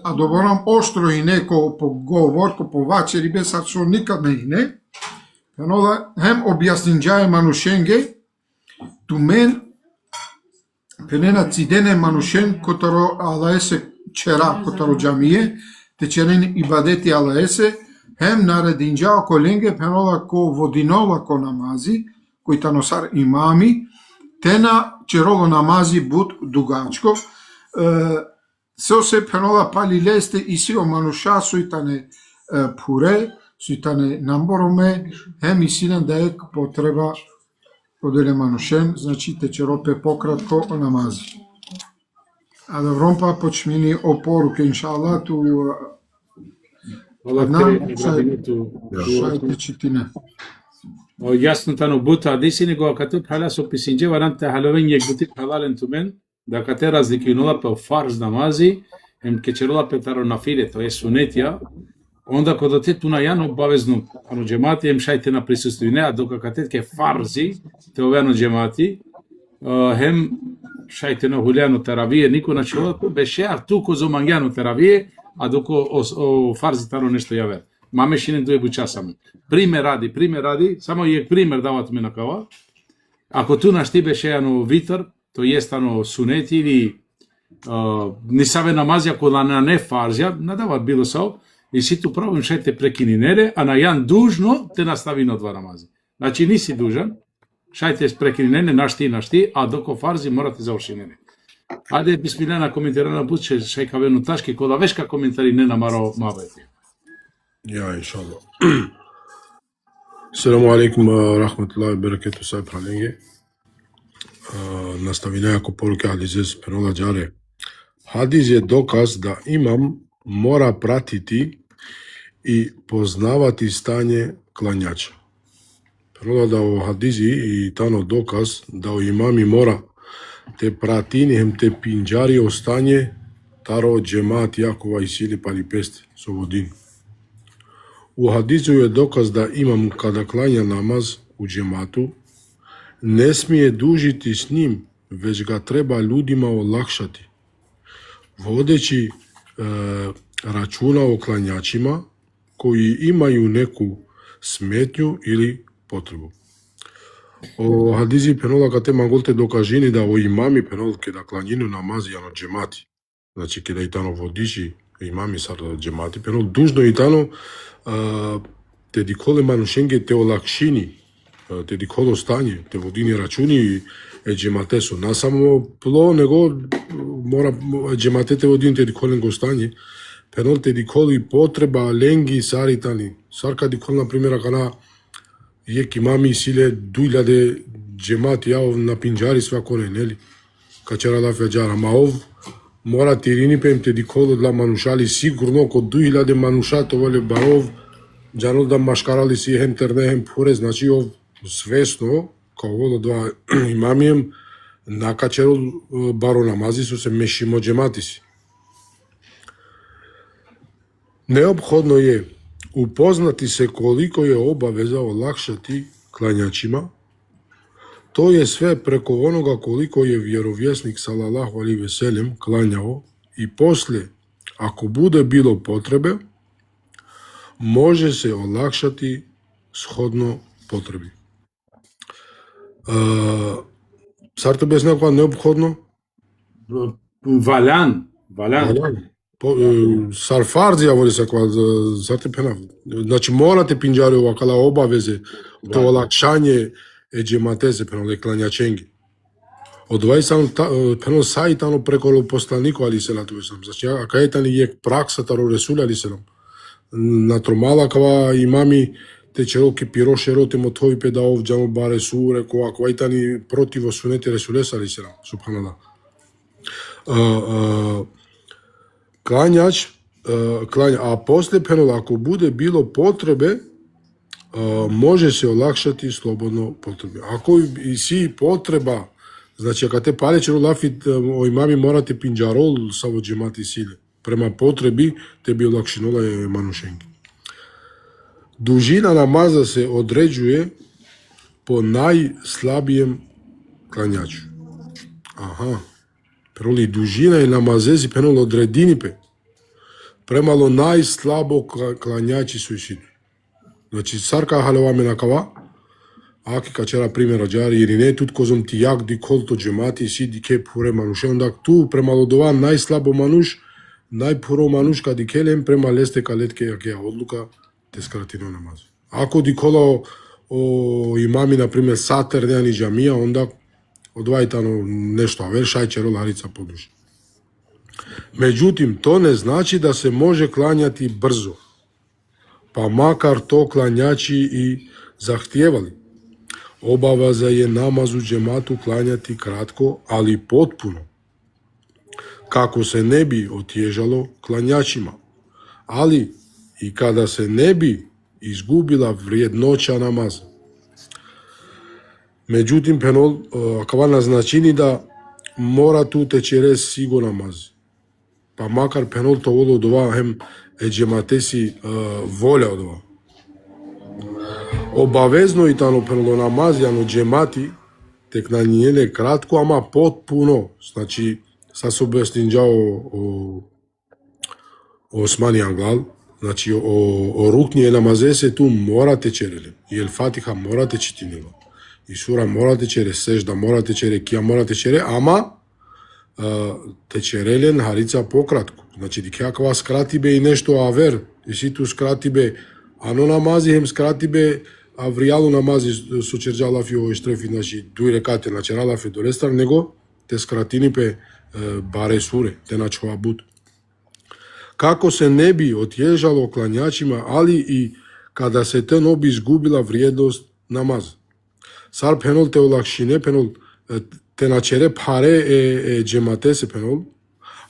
a doboram oštro i neko po govor, po vaqër i besa që nikad me ine, hem objasninja e manushenge tu men penena cidene manushen kotaro alaese qera kotaro gjamije te qerin ibadeti alaese hem naredinja kolenge penola ko vodinova ko namazi koji tanosar imami tena qerolo namazi but dugačko se penola pali leste i si o manusha suitane pure suitane namborome hem i silen da ek potreba odele manushen znači te čerope pokratko o namazi. A dobrom pa počmini o poruke inša Allah tu šajte čitine. Јасно тано бута диси него кату пала со писинџе варанта халовен јек бути палален тумен да кате разликинула по фарз намази ем кечерола петаро нафиле то е сунетија онда кога те туна јано обавезно ано џемати ем шајте на присуствие а дока кате ке фарзи те овено џемати хем шајте на хулјано теравие нико на човеко беше артуко зо мангјано теравие а доко о фарзи таро нешто јавер мамешинен дуе бучасам. Пример ради, само јек пример дават ме на кава. Ако ту нашти беше ано витар, то јест ано сунети или ни саве намази, ако на не фарзија, надават било сао, и си ту правим шајте прекини нере, а на јан дужно те настави на два намази. Значи ниси дужан, шајте прекини нере, нашти, а доко фарзи морате заврши нере. Ајде, бисмилена коментирана пут, шај кавено ташки, кода вешка коментари не намаро мабети. Ja, inshallah. Assalamu alaikum wa rahmatullahi wa barakatuh, sahib halengi. Nastavine ako poruke hadize spenola džare. Hadiz je dokaz da imam mora pratiti i poznavati stanje klanjača. Penola da o hadizi i tano dokaz da o imami mora te pratini hem te pinđari o stanje taro džemat Jakova i sili palipest sovodin. U hadizu je dokaz da imam kada klanja namaz u džematu, ne smije dužiti s njim веќе га треба луѓима олакшати, водејќи рачуна о клањачима кои имају неку сметњу или потребу. О хадизи пенола кате манголте докажини да о имами пенол ке да клањину намази јано джемати. Значи ке да и тано водичи имами сар джемати пенол дужно и тано те диколе манушенге те олакшини, те диколо стање, те водини рачуни е джематесо. На само пло него мора джематете водини те диколен го стање, пенол те диколи потреба ленги саритани. Сарка дикол на примера кана јек имами силе 2000 джемати јаов на пинџари сваконе, нели? Качера да феџара, ма ов мора тирини пем те диколо для манушали сигурно ко 2000 мануша товале баров джанол да машкарали си хем терне хем пуре, значи ов свесно као два имамием накачерол баро намази со се мешимо джемати си. Неопходно е упознати се колико е обавеза олакшати клањачима. Тоа е све преко онога колико е вјеровјесник салалаху алейхи ве селем клањао и после, ако буде било потребе, може се олакшати сходно потреби. Сарто без некоја неопходно? Валян. Сарфарзија води секоја зарте пенав. Значи морате пинџари овакала обавезе, то олакшање е джематезе пенал е клањаченги. Од вајсан пенал сајтано преко посланико алиселату весам. Значи ака етани јек праксата ро Ресул алиселам. На тромала кава имами те чероки пироше роте мотови педаов џамо баре суре коа квајтани противо сунете Ресулес алиселам. Субханаллах. Клањач, а после пенал ако буде било потребе, може се олакшати слободно потреби. Ако и си потреба, значи ако те палечеро лафит о имами морате пинџарол са во джемати силе. Према потреби те би олакшинола е манушенги. Дужина намаза се одреđuje по најслабием клањачу. Аха. Прероли дужина и намазези пенол одредини пе. Премало најслабо клањачи со ишиту. Значи сарка халеваме на кава, аки качера примера џари или не, тут козом ти јак ди колто джемати си ди ке пуре мануше, ондак ту премало дова најслабо мануш, најпуро мануш кади келем према лесте калетке јакеја одлука те скратино намаз. Ако ди коло о имами, например, сатер неани џамија, ондак одвајтано нешто авер шајчеро ларица подуш. Меđutim, то не значи да се може клањати брзо, па макар то клањачи и захтиевали. Обавеза е намазу џемату клањати кратко, али потпуно, како се не би отјежало клањачима, али и када се не би изгубила вредноќа намаза. Меđutim, пенол, кава назначини да мора ту течере си го намази. Па макар пенол то воло од ова хем е џематеси волја од ова. Обавезно и тано пенол намазијано џемати, тек на нијеле кратко, ама потпуно. Значи, са се објаснинџао о Османи Англал, значи о рукни е намазесе ту мора течереле. И ел Фатиха мора течитинело. И сура мора течере, сежда мора течере, кија мора течере, ама течерелен харица пократко. Значи, дикеаква скрати бе и нешто авер, и си ту скрати бе ано намази, хем скрати бе авријало намази со черџа лафи овој штрефи, значи, дуј рекате на чера лафи до рестар, него те скратини пе баре суре, те начува буд. Како се не би отјежало клањачима, али и када се те не би изгубила вриедност намаз. Сар пенол те олакшине, пенол те начере паре е џематесе пенол,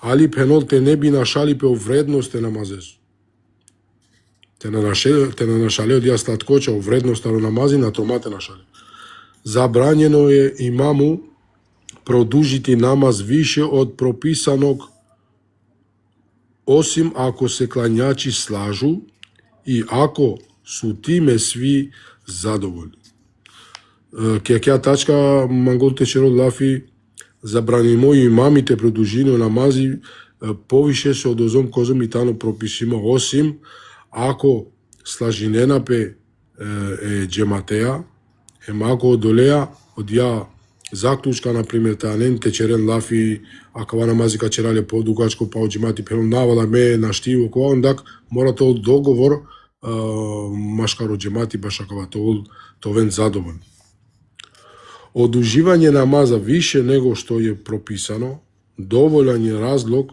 али пенол те не би нашали пе вредност те намазес. Те не нашали од ја сладкоча о вредност на намази, на тома те нашали. Забрањено е имаму продужити намаз више од прописаног, осим ако се клањачи слажу и ако су тиме сви задоволни. Кеја тачка манголте черо лафи забранимо и имамите продолжино намази повише се одозом козом и тано прописимо, осим ако слажиненапе е джематеа, ако одолеа од ја заклучка, например, таанен течерен лафи, акава намази качерале подугачко, па од джемати пенол навала ме наштиво, кога ондак мора тоа договор машкаро джемати баш акава товен задоволен. Одуживање намаза више него што е прописано, доволен е разлог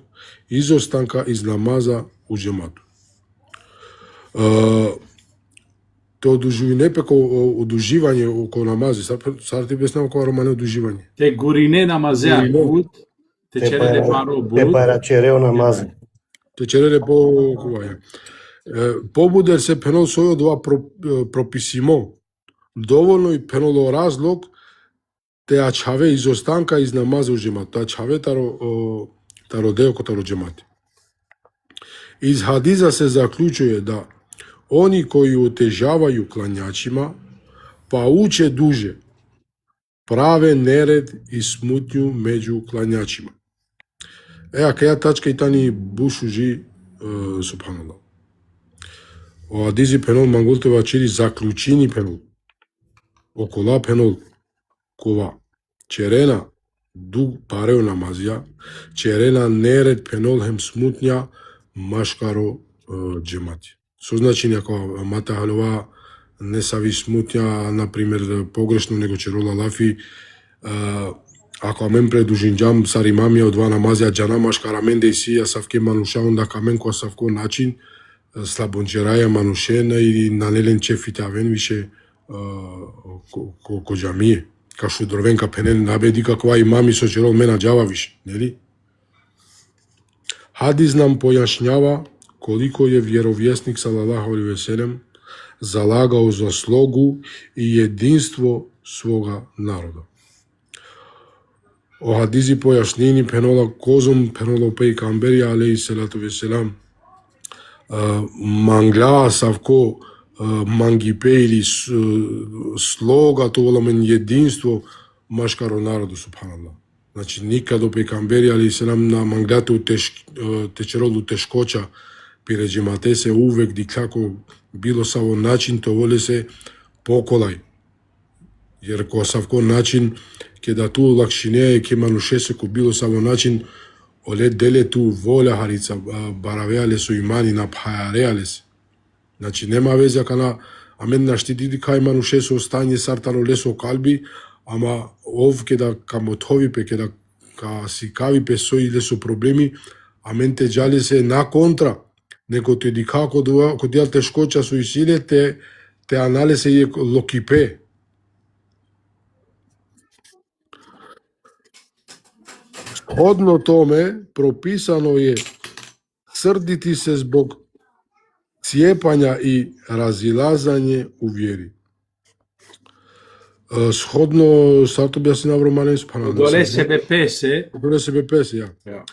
изостанка из намаза у джемату. Тоа одужување пеко одуживање околу намази, сар ти објаснам кога романе одуживање. Те гурине намазеа буд, те череле паро буд. Те парачерео намази. Те череле по куваја. Побудер се пенол сој од ова прописимо, доволно и пеноло разлог те ачаве изостанка из намаза у джемат. Та ачаве таро деоко таро джемати. Из хадиза се заклучува да они кои отежавају кланјачима, па уче дуже, праве неред и смутњу меѓу кланјачима. Каја тачка и тани бушужи, субханаллах. O hadizi penol mangulteva çiri zaključini penol. Okola penol kova. Čerena dug pareo namazija, čerena nered penol hem smutnja maškaro džemati. Со значи ако мата халова не сави смутња, например погрешно него черола лафи, ако амен предужинџам сар имамија од два намазија џана машкара мен дејси ја савке мануша онда камен која савко начин слабонџераја манушена и нанелен чефите авен више ко џамие, ка шудровен ка пенен набеди каква имами со черол мена џава више, нели? Хадис нам појашњава колико е вјеровјесник салалаху алейхи ве селем залагао за слогу и единство свога народа. О хадизи појашнени пенола козом пеноло пејгамбери алейхи селату ве селам манглаа савко мангипе или слога толамен единство машкаро народу субханаллах. Значи никаде пејгамбери алейхи селам на манглато течеролу тешкоча пиреџемате се увек дикако било саво начин то воле се поколај. Јер ко савко начин ке да ту лакшинеја ке мануше се ко било саво начин оле деле ту воля харица баравеале со имани на пхајареале се. Значи нема веза кана амен наштити кај мануше со стање сартаро лесо калби, ама ов ке да камотови пе ке да ка си кави пе со иле со проблеми, амен те џале се на контра. Него те дикако ко дијал тешкоча со исиле те анале се е локипе. Сходно томе прописано е срдити се због цијепања и разилазање у вјери. Сходно сарто објаснува романе спанал. Доле себе песе. Доле себе песе, ја.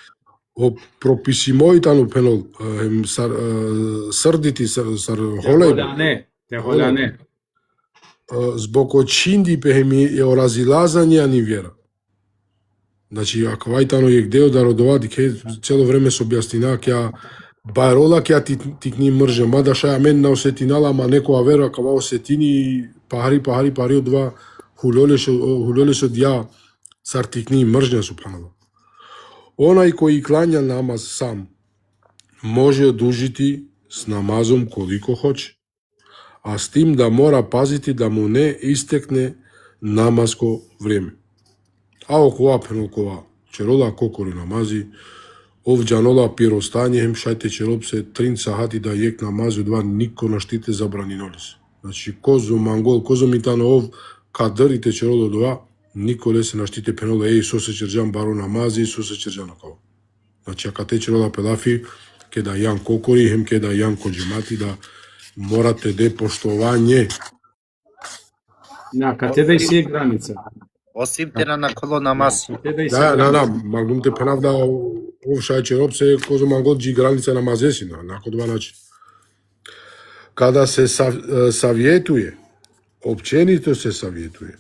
О прописимојтану пенол срдити сар холеј. Те холяне. Због очинди пехеми е о разилазање ани вјера. Значи, ако вајтано е гдео да родова, дике цело време со објаснина, ќе бајрола ќе тикни мрже, мада шаја мен на осетинала, ама некоја вера, кава осетини пахари од два хулолеше од ја, сар тикни мржња, субханаллах. Онај кој клања намаз сам, може одужити с намазом колико хоче, а с тим да мора пазити да му не истекне намазко време. А окова пенолкова черола кокори намази, ов џанола пиростање хем шајте чероп се 3 сахати да јек намази, два нико наштите забранинолис. Значи козо мангол, козо митано ов кадърите чероло два, николе се наштите пенола со се черџан баро намази, со се черџан акава. Значи ака те черола пелафи, ке да јан кокори, хем ке да јан коџемати, да морате де поштовање. Кате да си е граница. Осим те на коло намаз. Да, мангум те пенавда ов шај чероп се козо мангол джи граница намазеси, на два начин. Када се савјетуе, опченито се савјетуе,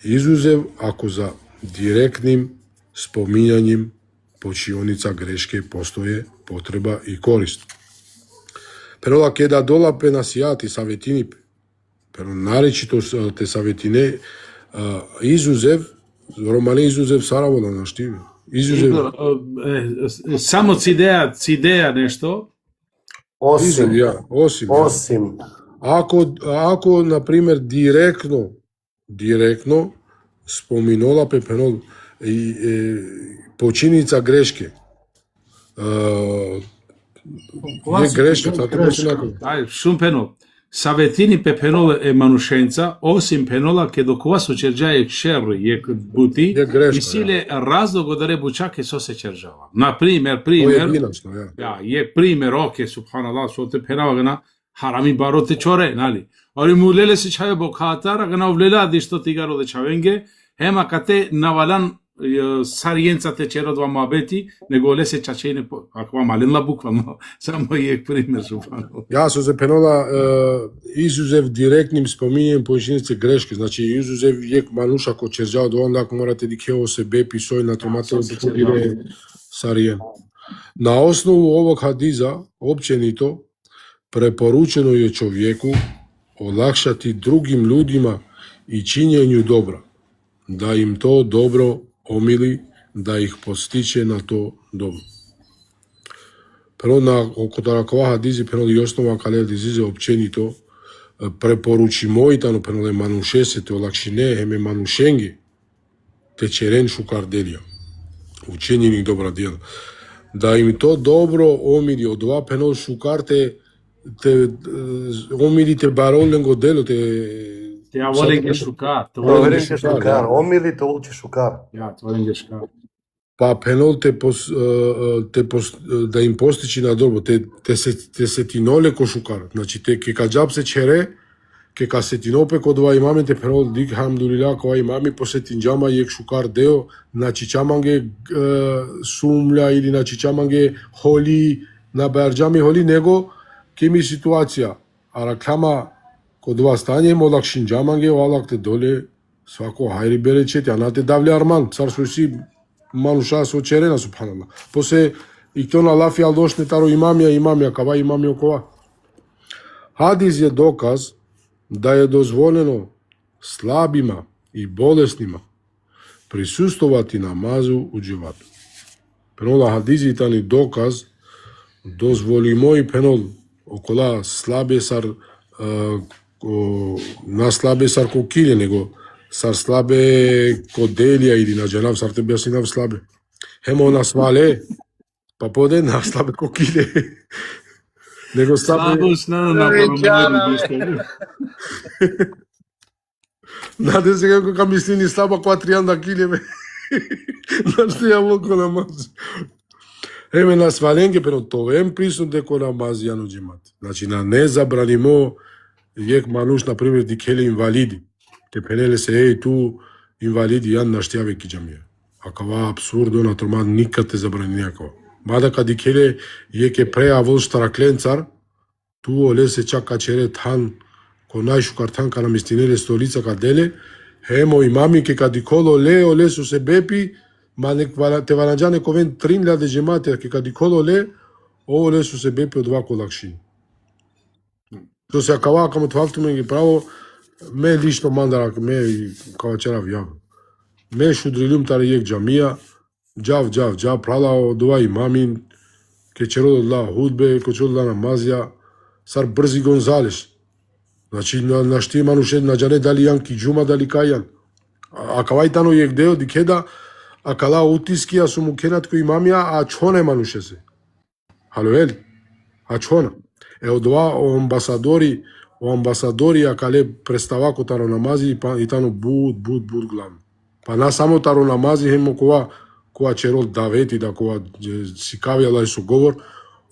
изузев ако за директним спомињањем почионица грешке постоje потреба и корист. Però che da dola penasiati savetini, però наречито те саветине изузев, Романе изузев Саравола на штиви. Изузев. Само цидеја нешто. Осим. Ако на пример директно споминола пепенол и починица грешке. Не грешка, тоа беше накако. Ај, шум пенол. Саветини пепенола е манушенца, осим пенола ке до кога со черџаје кшер е бути, и силе разлого да ребучаке со се черџава. На пример, е пример, оке, субханаллах, со те пенава гна, харами бароте чоре, нали? Ори мулеле се чаве бокатар, гна влела дишто тигаро де чавенге, хема кате навалан сариенца те черо два мабети, него лесе чачене, аква маленла буквално, само е пример, субханаллах. Јас се пенола изузев директним спомињем починици грешки, значи изузев јек мануша ко черџао до онда морате дикео се бепи сој на томател дикире сариен. На основу овог хадиза, опченито, препоручено е човеку олакшати другим луѓима и чинењу добра, да им то добро омили, да их постиче на то добро. Pero na okotarakoa hadizi pero и основа кале дизизе опченито препоручимојтано pero le манушесе те олакшине еме манушенги те черен шукарделија. Учењени добра дела. Да им то добро омили од ова пенол шукарте те омили те бароленго дело Те аволенге шукар. Омили те олче шукар. Ја, тволенге шукар. Па пенол да им постичи на добро, те сетиноле ко шукар. Значи те ке каджаб се чере, ке ка сетинопе код ова имаме те пенол дик хамдулила кога имаме посетинџама јек шукар део, на чичаманге сумля или на чичаманге холи, на барџами холи, него ке ми ситуација. Аракама код ова стање молакшин џаманге валакте доле, свако хајри беречет, а те давле арман, цар суси мануша со черена, субханаллах. После и то на лафи алдошне таро имамија, кава имамија окова. Хадис е доказ да е дозволено слабима и болеснима присуствувати намазу у џевату. Пенола хадизите ни доказ дозволимо и пенол окола слабе сар на слабе сар кокиле, него сар слабе коделија или на джанав сар те бесинав слабе. Хемо на свале, па поде на слабе кокиле. Него слабе... Наде сега кога мислини слаба 4 киле, Нашто ја волко намаз. Еме на сваленге, pero товем присут деко намаз јану џимат. Значи на не забранимо јек мануш, например, дикеле инвалиди. Те пенеле се ту инвалиди јан наштјаве ки џамија. Акава абсурдо на тормад никад те забрани никакова. Мада кади келе јек е преавол штаракленцар, ту оле се чака чере тан, ко најшукар тан ка намистинеле столица каделе, хемо имами ке кади коло ле оле со се бепи, ма те ванаџане ковен 3000 џемате, ке кади коло ле, оле со се бепи од вако лакшини. То се акава камо твактуме ги право, ме лично мандарак, ме кавачарав јав. Ме шудрилум таре јек џамија, џав, пралао дува имамин, ке черодла худбе, ке черодла намазија, сар брзи Гонзалеш. Значи, на шти мануше, на џане дали јан ки џума, дали кајан. А кавај тано јек део, дикеда, а кала утискија со мукенат кој имамија, а чона мануше се. Хало ели? А чона. Од ова о амбасадори, а кале представа ко таро намази, и тано буд главно. Па на само таро намази, хемо кога черол давети, да кога си кавијала и со говор,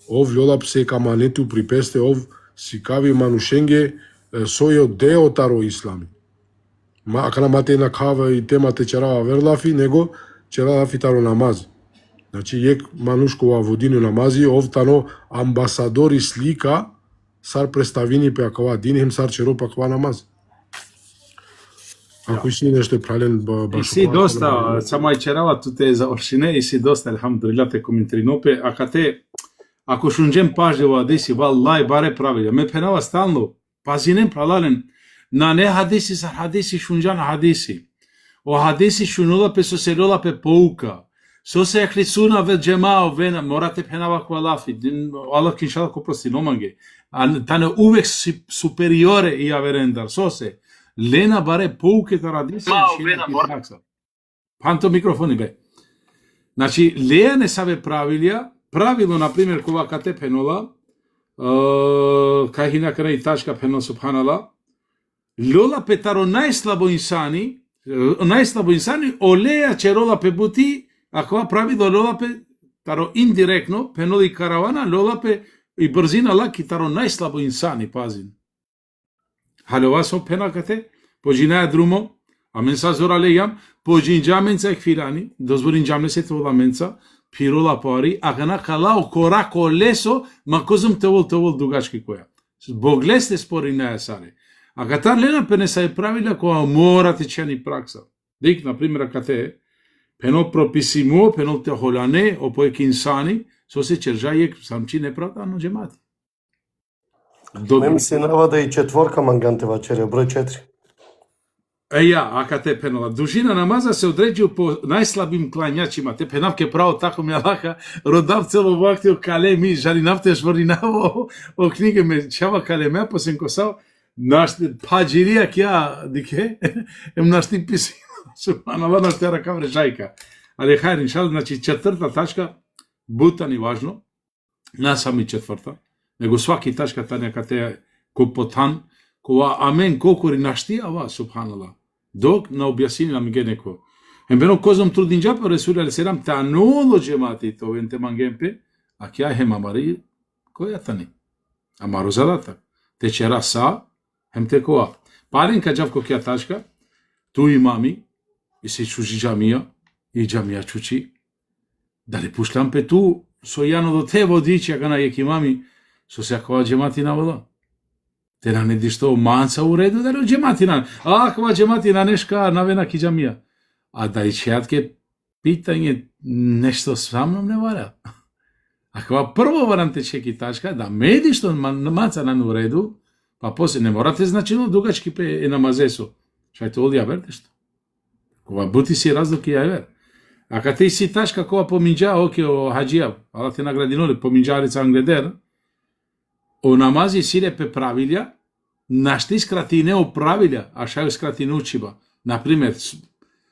ов јолап се каманету припесте, ов си кави манушенге, сојо део таро ислами. Акана мате на кава и темате черава верлафи, него чералафи таро намази. Значи, јек манушкова водино намази, ов тано амбасадори слика, сар представини пе акава динем, сар черо па кава намази. Ако си нешто прален И си доста, само ајчерава туте за оршине и си доста, елхамдулилlah, те коментаринопе, а кате, ако шунџем пажливо хадиси, валлај баре правилја, ме пенава стално, пазинем пралален, на не хадиси са хадиси шунџан хадиси, о хадиси шунула пе соселола пе поука, со се ехлисуна ве джемао вена, морате пенава квалафи, Allah киншала ко прости номанге, а тане увек супериоре и аверендар, со се, Лена баре поукета радиси и пракса. Панто микрофони бе. Значи, леја не сабе правилја, правило, например, кога кате пенола, кај хинакара и тачка пено субханала, лола петаро најслабо инсани, олеја черола пе бути, а кога правило лола пе, таро индиректно, пеноли каравана, лола пе и брзина лаки, таро најслабо инсани, пазин. Halova so penakate, pojinaya drumo, amensa zoraleyam, pojinjamensa ekfilani, dozvorinjamne se tolamensa, pirola pari, agana kalao korako leso, ma kozum tevol dugački koja. Bogleste spori na sare. A katar lena penesa je pravila koja mora tečeni praksa. Dik, na primjer, kate, peno propisimo, peno te holane, opojek insani, so se čeržajek samči nepravda, no džemati. Мем се навада и четворка манганте вачере, број 4. Ака те пенала. Дужина намаза се одреđuje по најслабим клањачима. Те пенавке право тако ми Аллаха, родав цело вакти о калеми, жали нафте шворинаво, о книге ме чава калеме, посен косал, нашти паджирија кја, дике, нашти писи, субханаллах, нашти рака врежајка. Але хајр, иншалlah, значи четврта тачка, бута ни важно, на сами четврта, него сваки тачка тања кате копотан, кога амен кокори нашти ава, субханаллах. Dok na objašnjenju mi neko. Embeno kozom trudin džapa Resul alejselam ta nolo džemati to vente mangempe, a kja hem amari koja tani. Amaro zadatak. Te čera sa hem te koa. Paren ka džavko kja taška, tu imami, i se čuži džamija, i džamija čuči, da li pušlam pe tu, so jano do te vodići, aga na jek imami, so se akva džemati na voda. Te na ne što manca u redu da li džemati na. Akva džemati na neška na vena ki džamija. A da i četke pitanje nešto sa mnom ne vara. Akva prvo varam te čeki tačka da medi što manca na u redu, pa poslije ne morate značilo dugački pe e namazesu. Šaj to olija verte što. Kova buti si razlog i javer. A kad ti si tačka kova pominđa oke o hađija, Allah te nagradinole pominđarica angleder, o namazi sire pe pravilja, našti skratine o pravilja, a šaju skratine učiba. Naprimjer,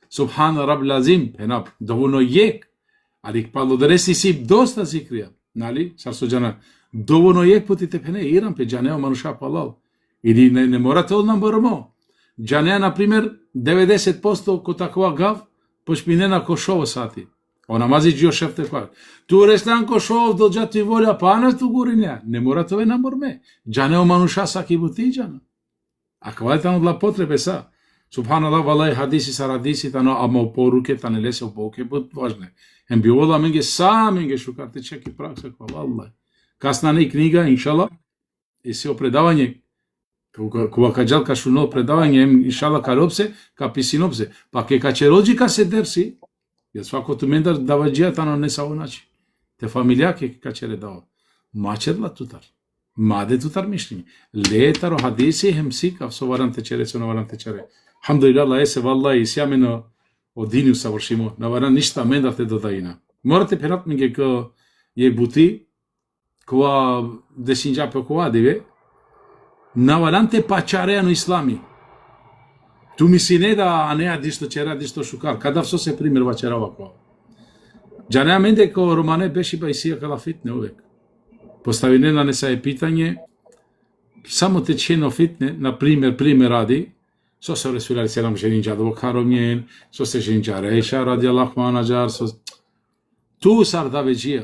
Subhana Rab Lazim, penap, dovoljno jek, ali padlo da resi si dosta zikrija, nali, sarso džana, dovoljno jek potite pene, iram pe džaneo manuša palal. Ili ne morate od nam bormo. Džanea, naprimjer, 90% ko takva gav, pošpinena ko šovo sati. O namazi džio šefte kvar. Tu restan ko šov do džati volja pana tu gurinja. Ne mora tove na morme. Džaneo manuša saki buti džana. A kva tamo dla potrebe sa. Subhanallah, valaj hadisi sa radisi tano, ama poruke tane lese u pouke bud važne. Em bi vola menge sa menge šukarte čeki praksa kva valaj. Kasna i knjiga, inšala, i se o predavanje, kova kađal ka šuno predavanje, inšala kalopse, ka pisinopse. Pa ke kače rođika se dersi, jer svako tu mendar davađija tano ne sao naći. Te familijake kačere dao. Mačerla tutar. Made tutar mišljenje. Letaro hadisi hem sikav so varan tečere, so na varan tečere. Alhamdulillah, la ese vallahi isjameno o dinju savršimo. Na varan ništa mendar te dodajina. Morate perat minge ko je buti, kova desinđa pe kova deve, na varan te pačareanu islami. Tu mi si ne da, a ne adi što će radi što šukar. Kada so se primjer vačera ovako. Džanea mende kao romane beši ba isija kala fitne uvek. Postavine na nesa je pitanje, samo tečeno fitne, na primjer radi, so se Resul alejselam ženinđa dvokharomjen, so se ženinđa reša radi Allah manađar, tu sar da veđija.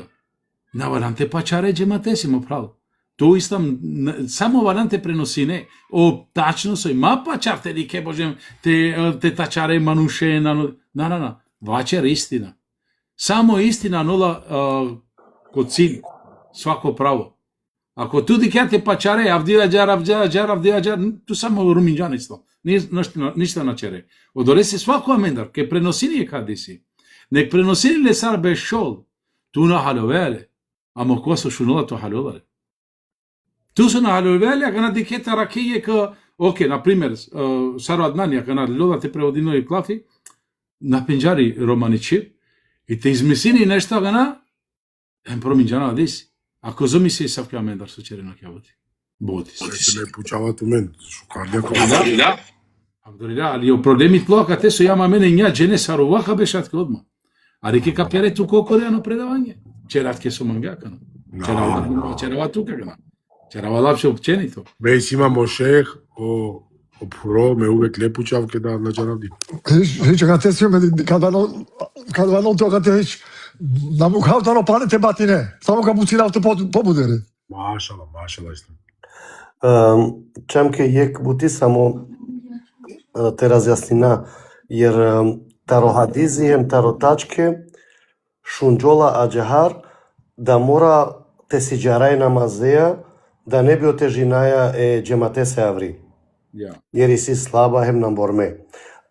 Na varante pačare džematesimo pravo. To istam, samo varante prenosine, o tačno soj, ma pačarte di ke božem, te tačare manuše, na, vačer istina. Samo istina nola kod cilj, svako pravo. Ako tu di kjate pačare, avdija džar, tu samo ruminđan islam. ништа начере. Одореси свако амендар, ке преносини хадиси. Нек преносини лесар бешол, туна халовеле, ама косо шунола то халовеле. Tu su na haluveli, ако на дикета ракие ка, окей, например, Саро Аднани, ако на лјода те преводино и клафи, на пенџари романичи, и те измислини нешто гана, проминџана адиси. Ако замисли савки амендар со черена кјавати. Боти се. Се не пучават у мен, шукарлија Да. Абдулилlah, ali o problemi tloka te su jama mene nja džene saruvaka bešatke odmah. Ali ke kapere tu kokoreano predavanje. Čeratke su mangjaka. Čerava tukagana. Čerava lapše općenito. Бејс имамо шех, о пуро, ме увек лепучавке да наџаравди. Hiç agatesi kada non to agatesi na mukhavtano panete batine. Samo ga buciravte pobudere. Машала истина. Čemke jek buti samo te razjasnina, jer taro hadizijem, taro tačke, šunđola ađehar, da mora te siđaraj namazeja, da ne bi otežinaja džemate se avri. Jer i si slaba hem nam borme.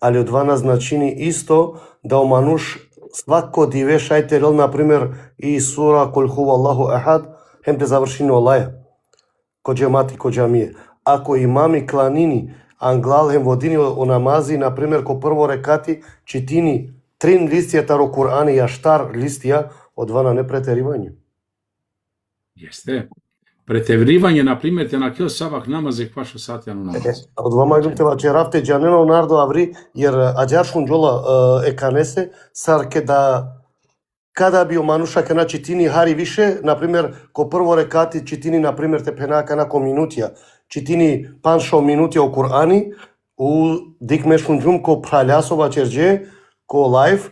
Ali od 12 značini isto da omanuš svako dive šajteril, na primjer, i sura kol huwa Allahu ahad, hem te završini olaja. Ko džemati, ko džamije. Ako imami klanini, anglal hem vodini o namazi, na primjer, ko prvo rekati, čitini 3 listija taro Kur'ani, jaštar listija, od 2 ne preterivanje. Jeste. Preterivanje, na primjer, te na kio sabah namaz pašo satjanu namaz. Od 2 idem te vačerafte džaneno nardo avri, jer ađar šunđola ekanese, sarke da kada bi omanuša kana čitini hari više, na primjer, ko prvo rekati čitini, na primjer, te penaka na ko minutija, čitini 5-6 minutija u Kur'ani, u dikme šunđum ko praljasova čerđe, ko live,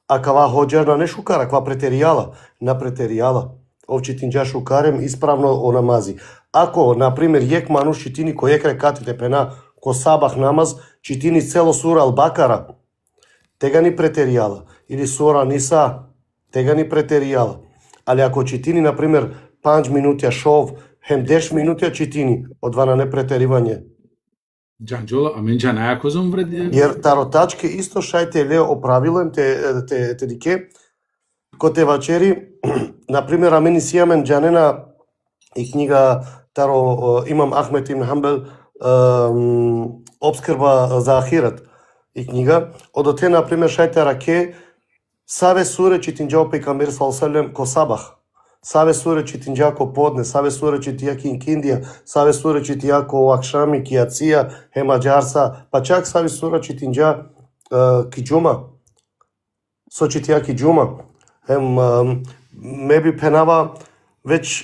a kava hođar na ne šukara, kva preterijala, na preterijala. Ovčitinđa šukarem ispravno o namazi. Ako, na primjer, jek manuš čitini ko jek rekati te pena, ko sabah namaz, čitini celo sura Al-Bakara, tega ni preterijala. Ili sura Nisa, tega ni preterijala. Ali ako čitini, na primjer, 5 minutja šov, hem 10 minutja čitini, od 2 na nepreterivanje. Džanđola, a men džanaja kozom vredi? Jer tarotačke isto šajte leo opravilem te dike, ko te vačeri, na primjer, a meni sijamen džanena i knjiga taro Imam Ahmed ibn Hanbel, obskrba za ahiret i knjiga, od te, na primjer, šajte rake, save sure čitinđao pejgamber sallallahu ko sabah, save sure čitinđao ko podne, save sure čitija kindija, save sure čitija ko akšami, kijacija, hemađarsa, pa čak save sure čitinđao ki džuma, so čitija ki džuma, me bi penava već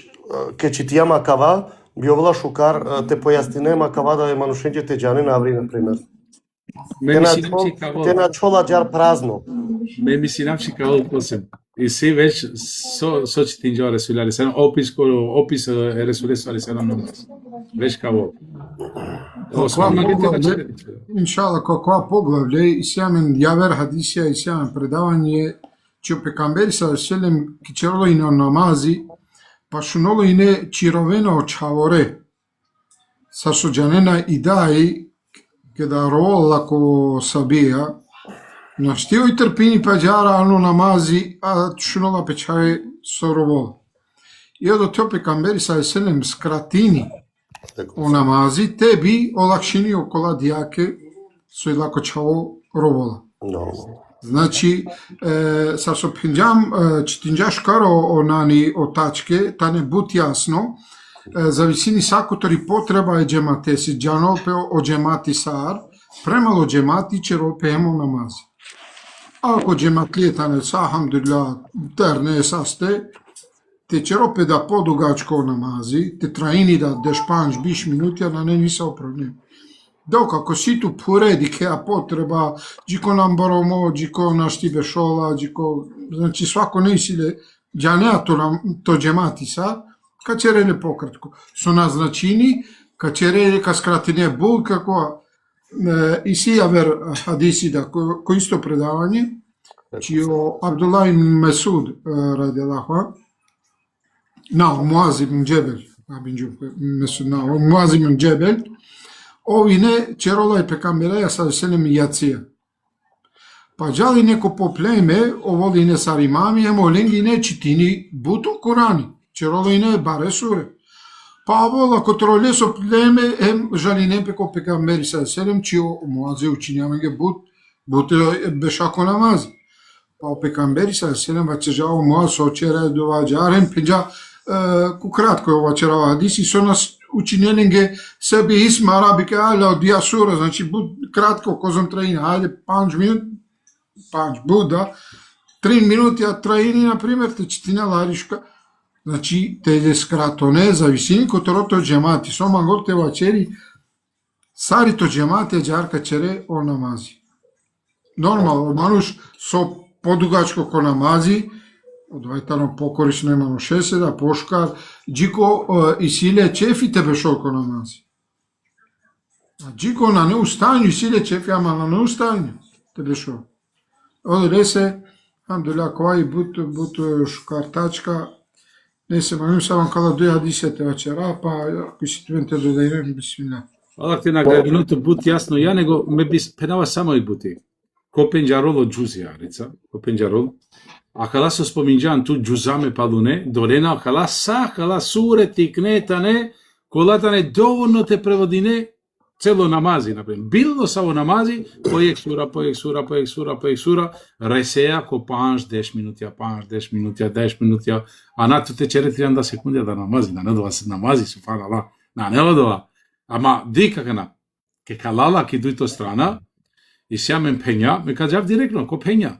ke čitija makava, bi ovla šukar te pojasnine makava da je manušenče te džane navri, na primjer. Te na čola džar prazno. Me mislim kao posem. I svi već so čitinđao Resulja ali sedam, opis Resulja ali sedam namaz. Već kao Inšala, kakva poglavlje, i sjamen javer hadisija, i sjamen predavanje, če pekamberi sa veselem, ki čerolo i na namazi, pa šunolo i ne čiroveno očavore, sa sođanena i daj, kada rola ko sabija, na štio i trpini pa džara anu namazi, a šunola pečare sorovola. I od to pekamberi sa veselem skratini o namazi, tebi olakšini okola dijake, so i lako čavo rovola. Znači, sa so pinđam, čitinđaš karo o tačke, ta ne bud jasno, zavisini sakotori potreba je džemate, si džanope o džemati sar, premalo džemati će ropemo namazi. Ako džematlije ne sa, alhamdulillah, terne saste, te će rope da podugačko namazi, te trajini da dešpanš biš minutja, na ne nisao problem. Dok ako si tu poredi kea potreba, džiko nam boromo, džiko naštibe šola, džiko, znači svako ne isile, džanea to džemati sa, kad će rele pokratko. So naznačini, kad će rele ka skratine bul, kako i si javer hadisi da ko isto predavanje, čio Abdullah ibn Mesud radijallahu anhu, Muaz ibn Džebel, Muaz ibn Džebel, Ови не черола и пекамбереја са селем јација. Па джали неко по племе, оволи не саримами, емо ленги не читини буто Корани. Черола и не баре суре. Па вола котроле со племе, жали не пеко пекамбери са селем, чио муазе учинјаменге буте бешако намази. Pa o pejgamberi sa selam vaçëgjau mua soqera do vajarem pinja kukrat ko vaçëra hadisi su nas učinjenenge sebi ism arabike ala dia sura, znači bud kratko kozom trajina, ajde 5 minut, 5 buda, 3 minuti a trajini, na primjer, te četina lariška, znači te skratone, zavisini kotorото džemati, soma gol te vaçeri, sari to džemate džarka čere o namazi. Normalno, manuš so подугачко ко намази, одвајтано покорично имано 60, пошкар, джико и силе чефи тебе шо ко намази. А джико на неустанју и силе чефи, ама на неустанју тебе шо. Оде ресе, амдуля кој бут шкартачка, не се манju само када дуја дисете вечера, па ако си туенте додајрем, бисмилlah. Allah ti nagrađeното bud jasno, ja nego me bis penava samo i buti. Ko penjarolo džuzijarica, ko penjarolo. A kada se spominjan tu džuzame padune, dolena kada sa, kada sure tiknetane, kolatane dovoljno te prevodine celo namazi, naprimjer. Bilo samo namazi, pojek sura, reseja ko 5-10 minutja, 10 minutja, a na tu te 4-30 sekundja da namazi, da ne dova se namazi, subhanallah, na ne odova. Ama dika kana, ke kalala ki duito strana, i sjamen penja, me kažav direktno, ko penja.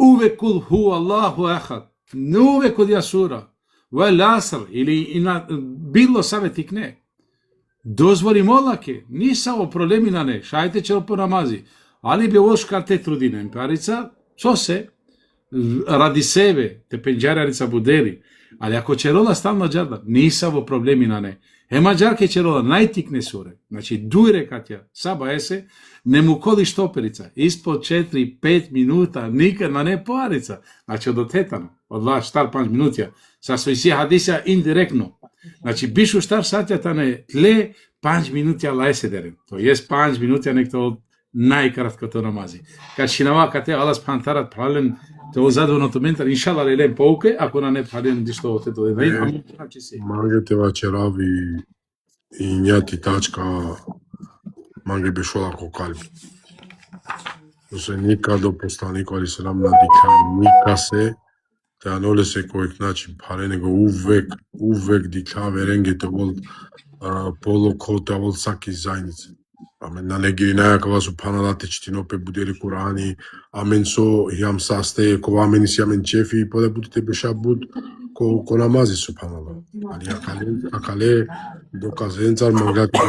Uvek kul hu Allahu ehad, uvek od jasura, vel asr, ili bilo save tikne. Dozvoli molake, nisa o problemina ne, šajte će po namazi, ali bi ovo škarte trudine, parica, co se, radi sebe, te penđarjarica budeli, ali ako će rola stalno džarda, nisa o problemina ne. Ема джарке черола најтикне суре, значи дуј рекатја, саба есе, не му коди штоперица, испод 4-5 минута, никад не поарица, значи од отетано, од 2-4 минутја, са својси хадисја индиректно, значи бишу штар сатјата не тле 5 минутја лаесе дерен, то јес 5 минутја некто од најкраткото намази. Кад шинава кате Аллах пантарат прален, то задовното ментар, иншалла лелем поуке, ако на не прален дишто отето дедајн, значи си. Мангете вачерави и њати тачка, манге бешола ко калби. Но се никадо посланик али селам надика, ника се, те аноле се којек начин паре, него увек дика веренгете вол полокоте, вол саки зајнице. Амен на негири најакава субханаллах чтинопе будели Курани, амен со јам састе, кова амен и си амен чефи, поде будете беша буд ко намази субханаллах. Али акале доказенцар магати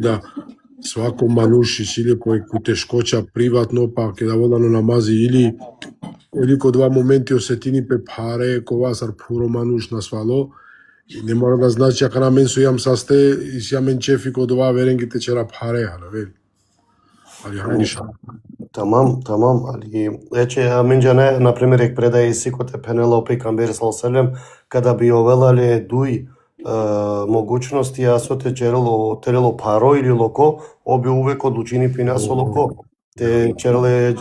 да свако мануш и силе кој ку тешкоча приватно, па ке да водано намази или ко два моменти осетини пе паре, кова сар пуро мануш на свало, и не мора да значи ако на мен со јам састе и си амен чефи ко два веренгите чера паре, вели. Али хамдиша. Tamam, ali eće minđane, na primjer, ek predaje sikote penelo pejgamber sallallahu kada bi ovelale duj mogućnosti, a so te terelo paro ili loko, obi uvek odlučini pina so loko. Te čerele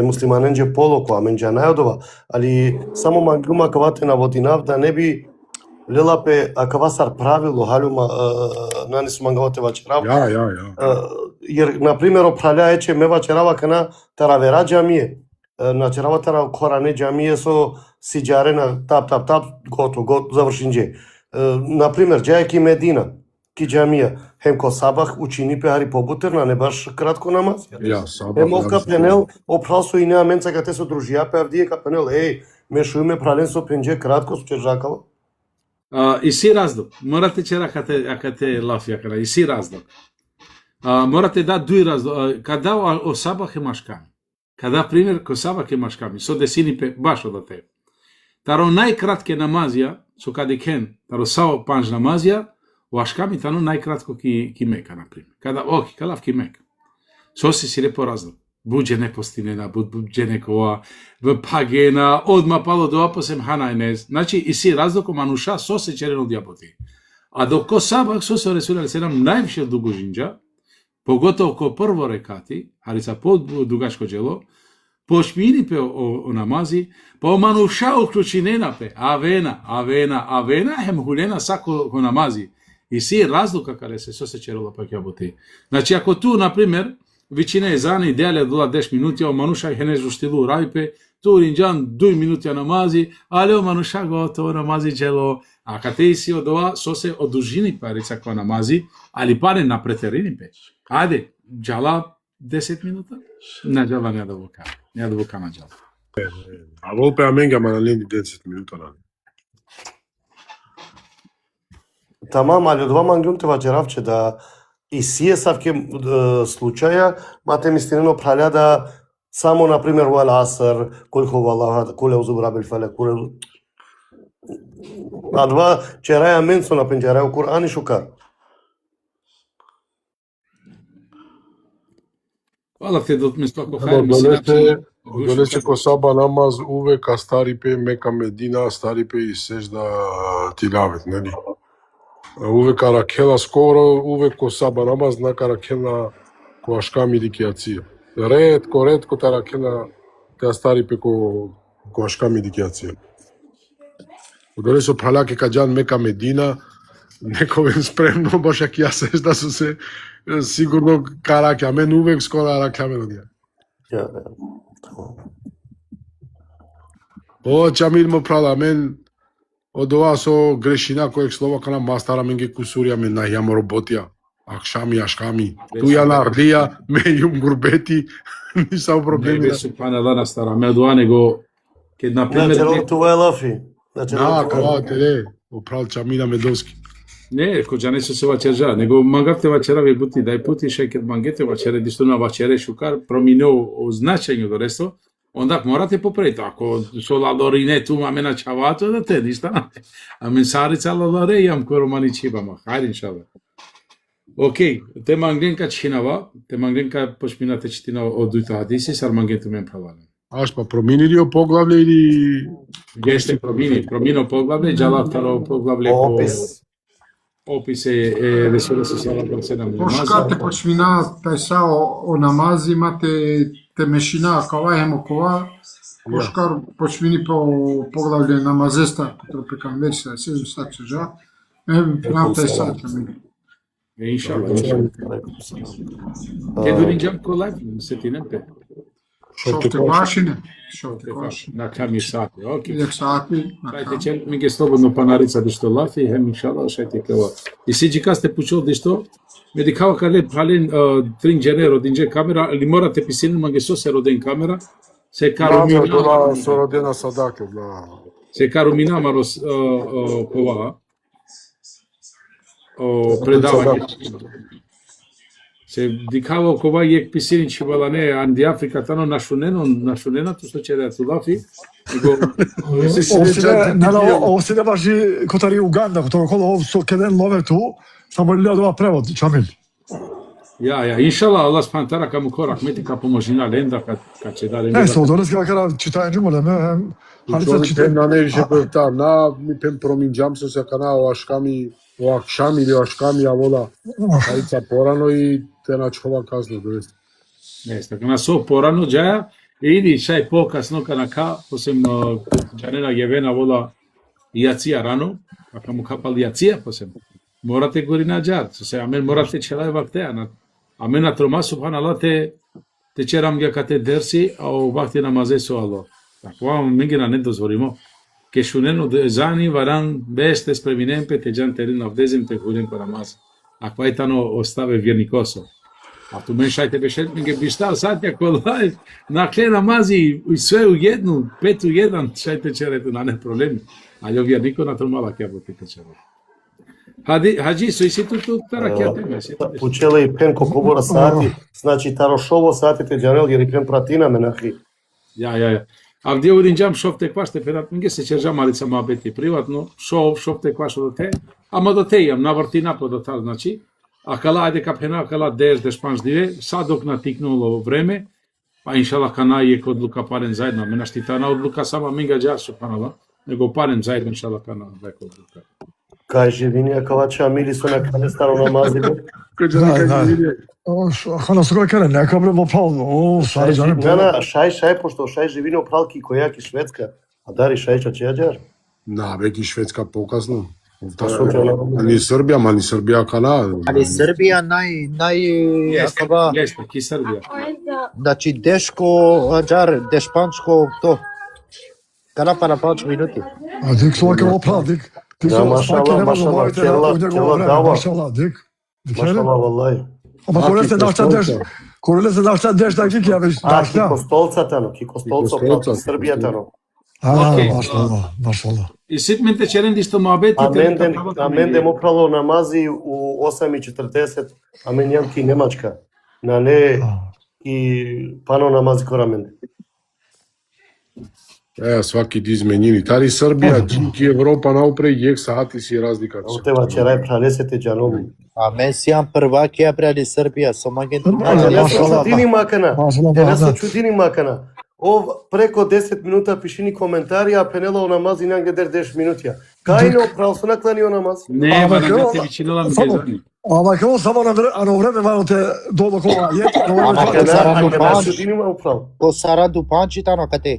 muslimanenđe poloko, a minđane odova, ali samo maguma kavate na vodinav da ne bi Лелапе, акавасар правило, халюма, нанис мангавате вачерав. Јер, например, опраља че ме вачерава кана таравера джамие. На черава тара Коране джамие со сиджарена, тап, гото, завршинđe. Например, джајки Медина, ки джамија, хем ко сабах учини пеари побутерна, не баш кратко намаз. Хем овка пенел, опрал со и неа менца кате со дружија, пеавдие ка пенел, ме шуиме прален со пенđe кратко, со чержакава. И си разлог. Морате чера кате лафија кара, и си разлог. Морате да дуј разлог. Када о сабах е машками. Када пример ко сабах е машками, со десини пе баш од те. Таро најкратке намазија, со каде кен, таро сао панж намазија, о ашками тану најкратко ки мека, например. Када охи, калав ки мека. Со си лепо разлог. Буđe nepostинена, buđe nekova pagena, odma palo do aposem hanajnez. Znači, i si razloko manuša so se čereno djapoti. А доко сабак со Ресул селам највише дугожинџа, поготово ко прво рекати, харица по-дугачко джело, пошмини пе о намази, па мануша уклучинена пе, авена, хем хулена сако ко намази. И си разлука каде се черола па ќе боти. Значи, ако ту, например, вичина езани деле дола 10 минути, о мануша хене жуштилу рајпе, ту ринџан 2 минути намази, але о мануша готово намази джело, а кате си одова се одужини парица ко намази, али паре на претерини пе. Ајде, джала 10 минута? На джала не да вока. Не да вока на джала. А волпе аменга маналени 10 минута на. Тамам, али од два мангјунте ваџеравче да и сие савке случаја, мате мистинено праля да само, например, вал аср, колко валаха, коле узубрабил фале, коле... А два чераја менсо на пенџераја Кур'ан и шукар. Вала те дот место ако хајм Долече ко саба намаз увек а старипе Мека Медина, старипе и сежда тилавет, нели? Увек аракела скоро, увек ко саба намаз на каракела ко ашками дикијација. Ретко таракела те старипе ко ашками дикијација. Долече палаке каџан Мека Медина, нековен спремно баша ќе ја сежда со се сигурно караке, а мен увек скоро аракаме одија. О, Чамил му прала, мен од ова со грешина кој словака на мастара мен ги кусурија мен на јамо работија. Акшами, ашками, туја на арлија, мен јум гурбети, ни са проблеми. Не бе субханаллах на стара, ме доа него, ке например... Значи, това е лафи. Да, кавате, не, оправил Чамила Медовски. Не, која не се вачерџа, него мангавте вачера ви бути, дај пути шекер мангете вачере, дишто на вачере шукар, проминео значење до ресто, онда морате попред, ако со ладорине ту маме на чавато, да те ништа. А мен сарица ладоре јам коромани чибама, хајде иншалла. Океј, те мангенка чинава, те мангенка пошминате читина од дујта хадиси, сар мангенто мен правален. Аш па промини о поглавле или... Геште промино поглавле, джала второ поглавле по... Опис е Ресуле со салатот 7 намази. Пошкате почмина тајса о намази, имате те мешина, кава кова, пошкар почмини по поглавле намазеста, кото пекам вече, се сачежа, прав тајса ќе ми. Иншалла. Ке дуринџам ко лайф, сетинете. Шовте вашине, на ками сати, окей. 10 сати. Шајте че ми ге слободно панарица дешто лафи, хем иншалла, шајте кава. И сиџика сте пучол дешто, ме дикава кале пален тринџене родинџе камера, или морате писинен манге се роден камера, се кару мина. Со родена садаке, да. Се кару мина марос кова. Предавање. Се дикава кова јек писини чибалане анди Африка тано нашуненато со череа тулафи. Ovo se ne važi kod ari Uganda, kod toga kola ovo so keden love tu, samo li ova prevod, Čamil. Ja, inšala, Allah spantara kamu korak, meti ka pomožina lenda, kad će dali... Ne, so dones ga kara čitajem džumole, Na ne više pevta, na mi pem prominđam se se kana o aškami, o akšami ili o aškami, a vola hajica porano i te na čova kazno dovesti. Ne, tako na so porano džaja, idi šaj pokasno kanaka, posem džanena jevena vola jacija rano, a kamu kapal jacija posem. Morate gori na džar, se amen morate čelaj vaktea, amen na troma subhanallah te čeram ga kate dersi, a u vakti namaze su Allah. Tako vam mingina ne dozvolimo. Ke šuneno zani varan beste spreminem pe te džan terin avdezim te hulim ko namaz. Ako aj tano ostave vjernikoso. A tu men šajte bešet minge bištar satja kolaj, nakle namazi sve u jednu, 5 u 1, šajte čeretu na ne problemi. Ali o vjerniko na tromala kja bo te čeretu. Хаджи, со иситуту таракјате. Пучеле и пен кокобора сати, значи тарошово сатите џанел ги рипен пратина менахи. Ja. A gdje udinđam šofte kvašte, minge se čerža malica ma biti privatno, šofte kvašto do te, ama do te jam, navrti napod do tal, znači, a kala ajde kapena, kala deš dešpanš dive, sad dok natiknulo vreme, pa inšala kana je kod odluka paren zajedno, mena štitana odluka sama minga džar subhanallah, nego paren zajedno inšala kana veko odluka. Кај живинија кавача мирисо на калестар намази. Хана сога кере, нека бре во прavo. Сари жане. На, шај, пошто шај живино пралки којаки Шведска. А дари шај чајаџар? На, веќе Шведска покасно. Ани Србија кана. Али Србија акава, Јесте, ки Србија. значи дешко аџар, дешпанчко то. Кана па на 5 минути. А дик сога кере во прavo, дик. Ти Да, сога машала, спаке нема машала, забавите на чела, негово чела време. дава. Машала, дик. Машала, валај. Ама коре се дашта деш, коре се дашта деш, таки ќе ја веш А, дашта. Кикостолцата, Кикостолцо, Србијата. Окей. Машала. И ситменте черен дишто муабети. Амен дем опрало намази у 8:40, амен јам ки Немачка. На не и пано намази корамен. Сваки ди изменини. Тари Србија, ки Европа наупре, јек саати си разликата. Отева черај пралесете џаном. А мен си јам првакија преди Србија, со магент. Јас сум чудини макана. Машала, Јас сум чудини макана. Преко 10 минута пишини коментари, а пенела намази најде 10 минути. Кајно прал со наклани намаз. Не, ма не те вичинала ми кезани. Ама како само на време мајно те долу кола јет, Макана, чудини ма прал. Ко Сара Дупанчита на кате.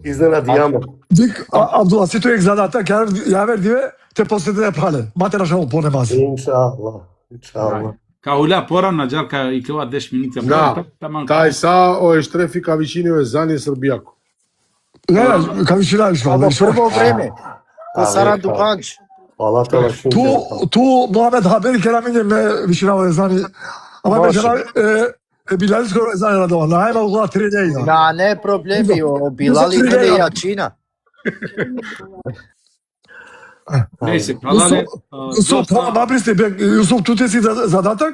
Изненади јамо. дик Абдула си тој задатак, ја вер диве те посетите прале. Матера шо по намаз. Иншаллах. Иншаллах. Кауля порана џарка и кава 10 минути. Да, тај са о ештрефика вичиниве зани Србијако. Не, како си раиш, Ама прво време. Ко Сара Дупанч. Ала тоа Tu Muhammed haberi kelamine me vişina zani. Ama mesela Bilal skoro zani radova. Najma uza 3 dana. Да, не проблеми, о Билали мене јачина. Neyse, Halale. Yusuf tamam babiste Yusuf tutesi zadatak.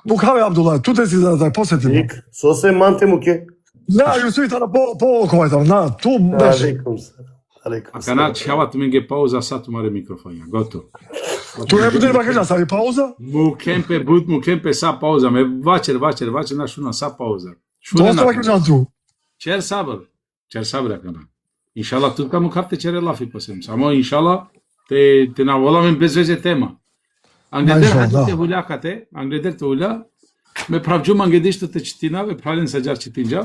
Mukabe Abdullah tutesi zadatak posetim. Ик, сосе манте муке. Na Yusuf tara po kovajtam. Na tu baš. Алейкум салам. Алейкум A kanal ćava tu menge pauza, sad tu mare mikrofonja. Gotovo. Tu ne bude bakaja savi pauza. Mu kempe sa pauza. Me vačer naš una sa pauza. Dosta bakaja tu. Čer sabr kana. Inšallah tu kamu karte čere lafi posem. Samo inšallah te navolam bez veze tema. Angleter hadite hulakate, Angleter te hula. Me pravđu mangedišto te čitina, ve pravljen sađar čitinja.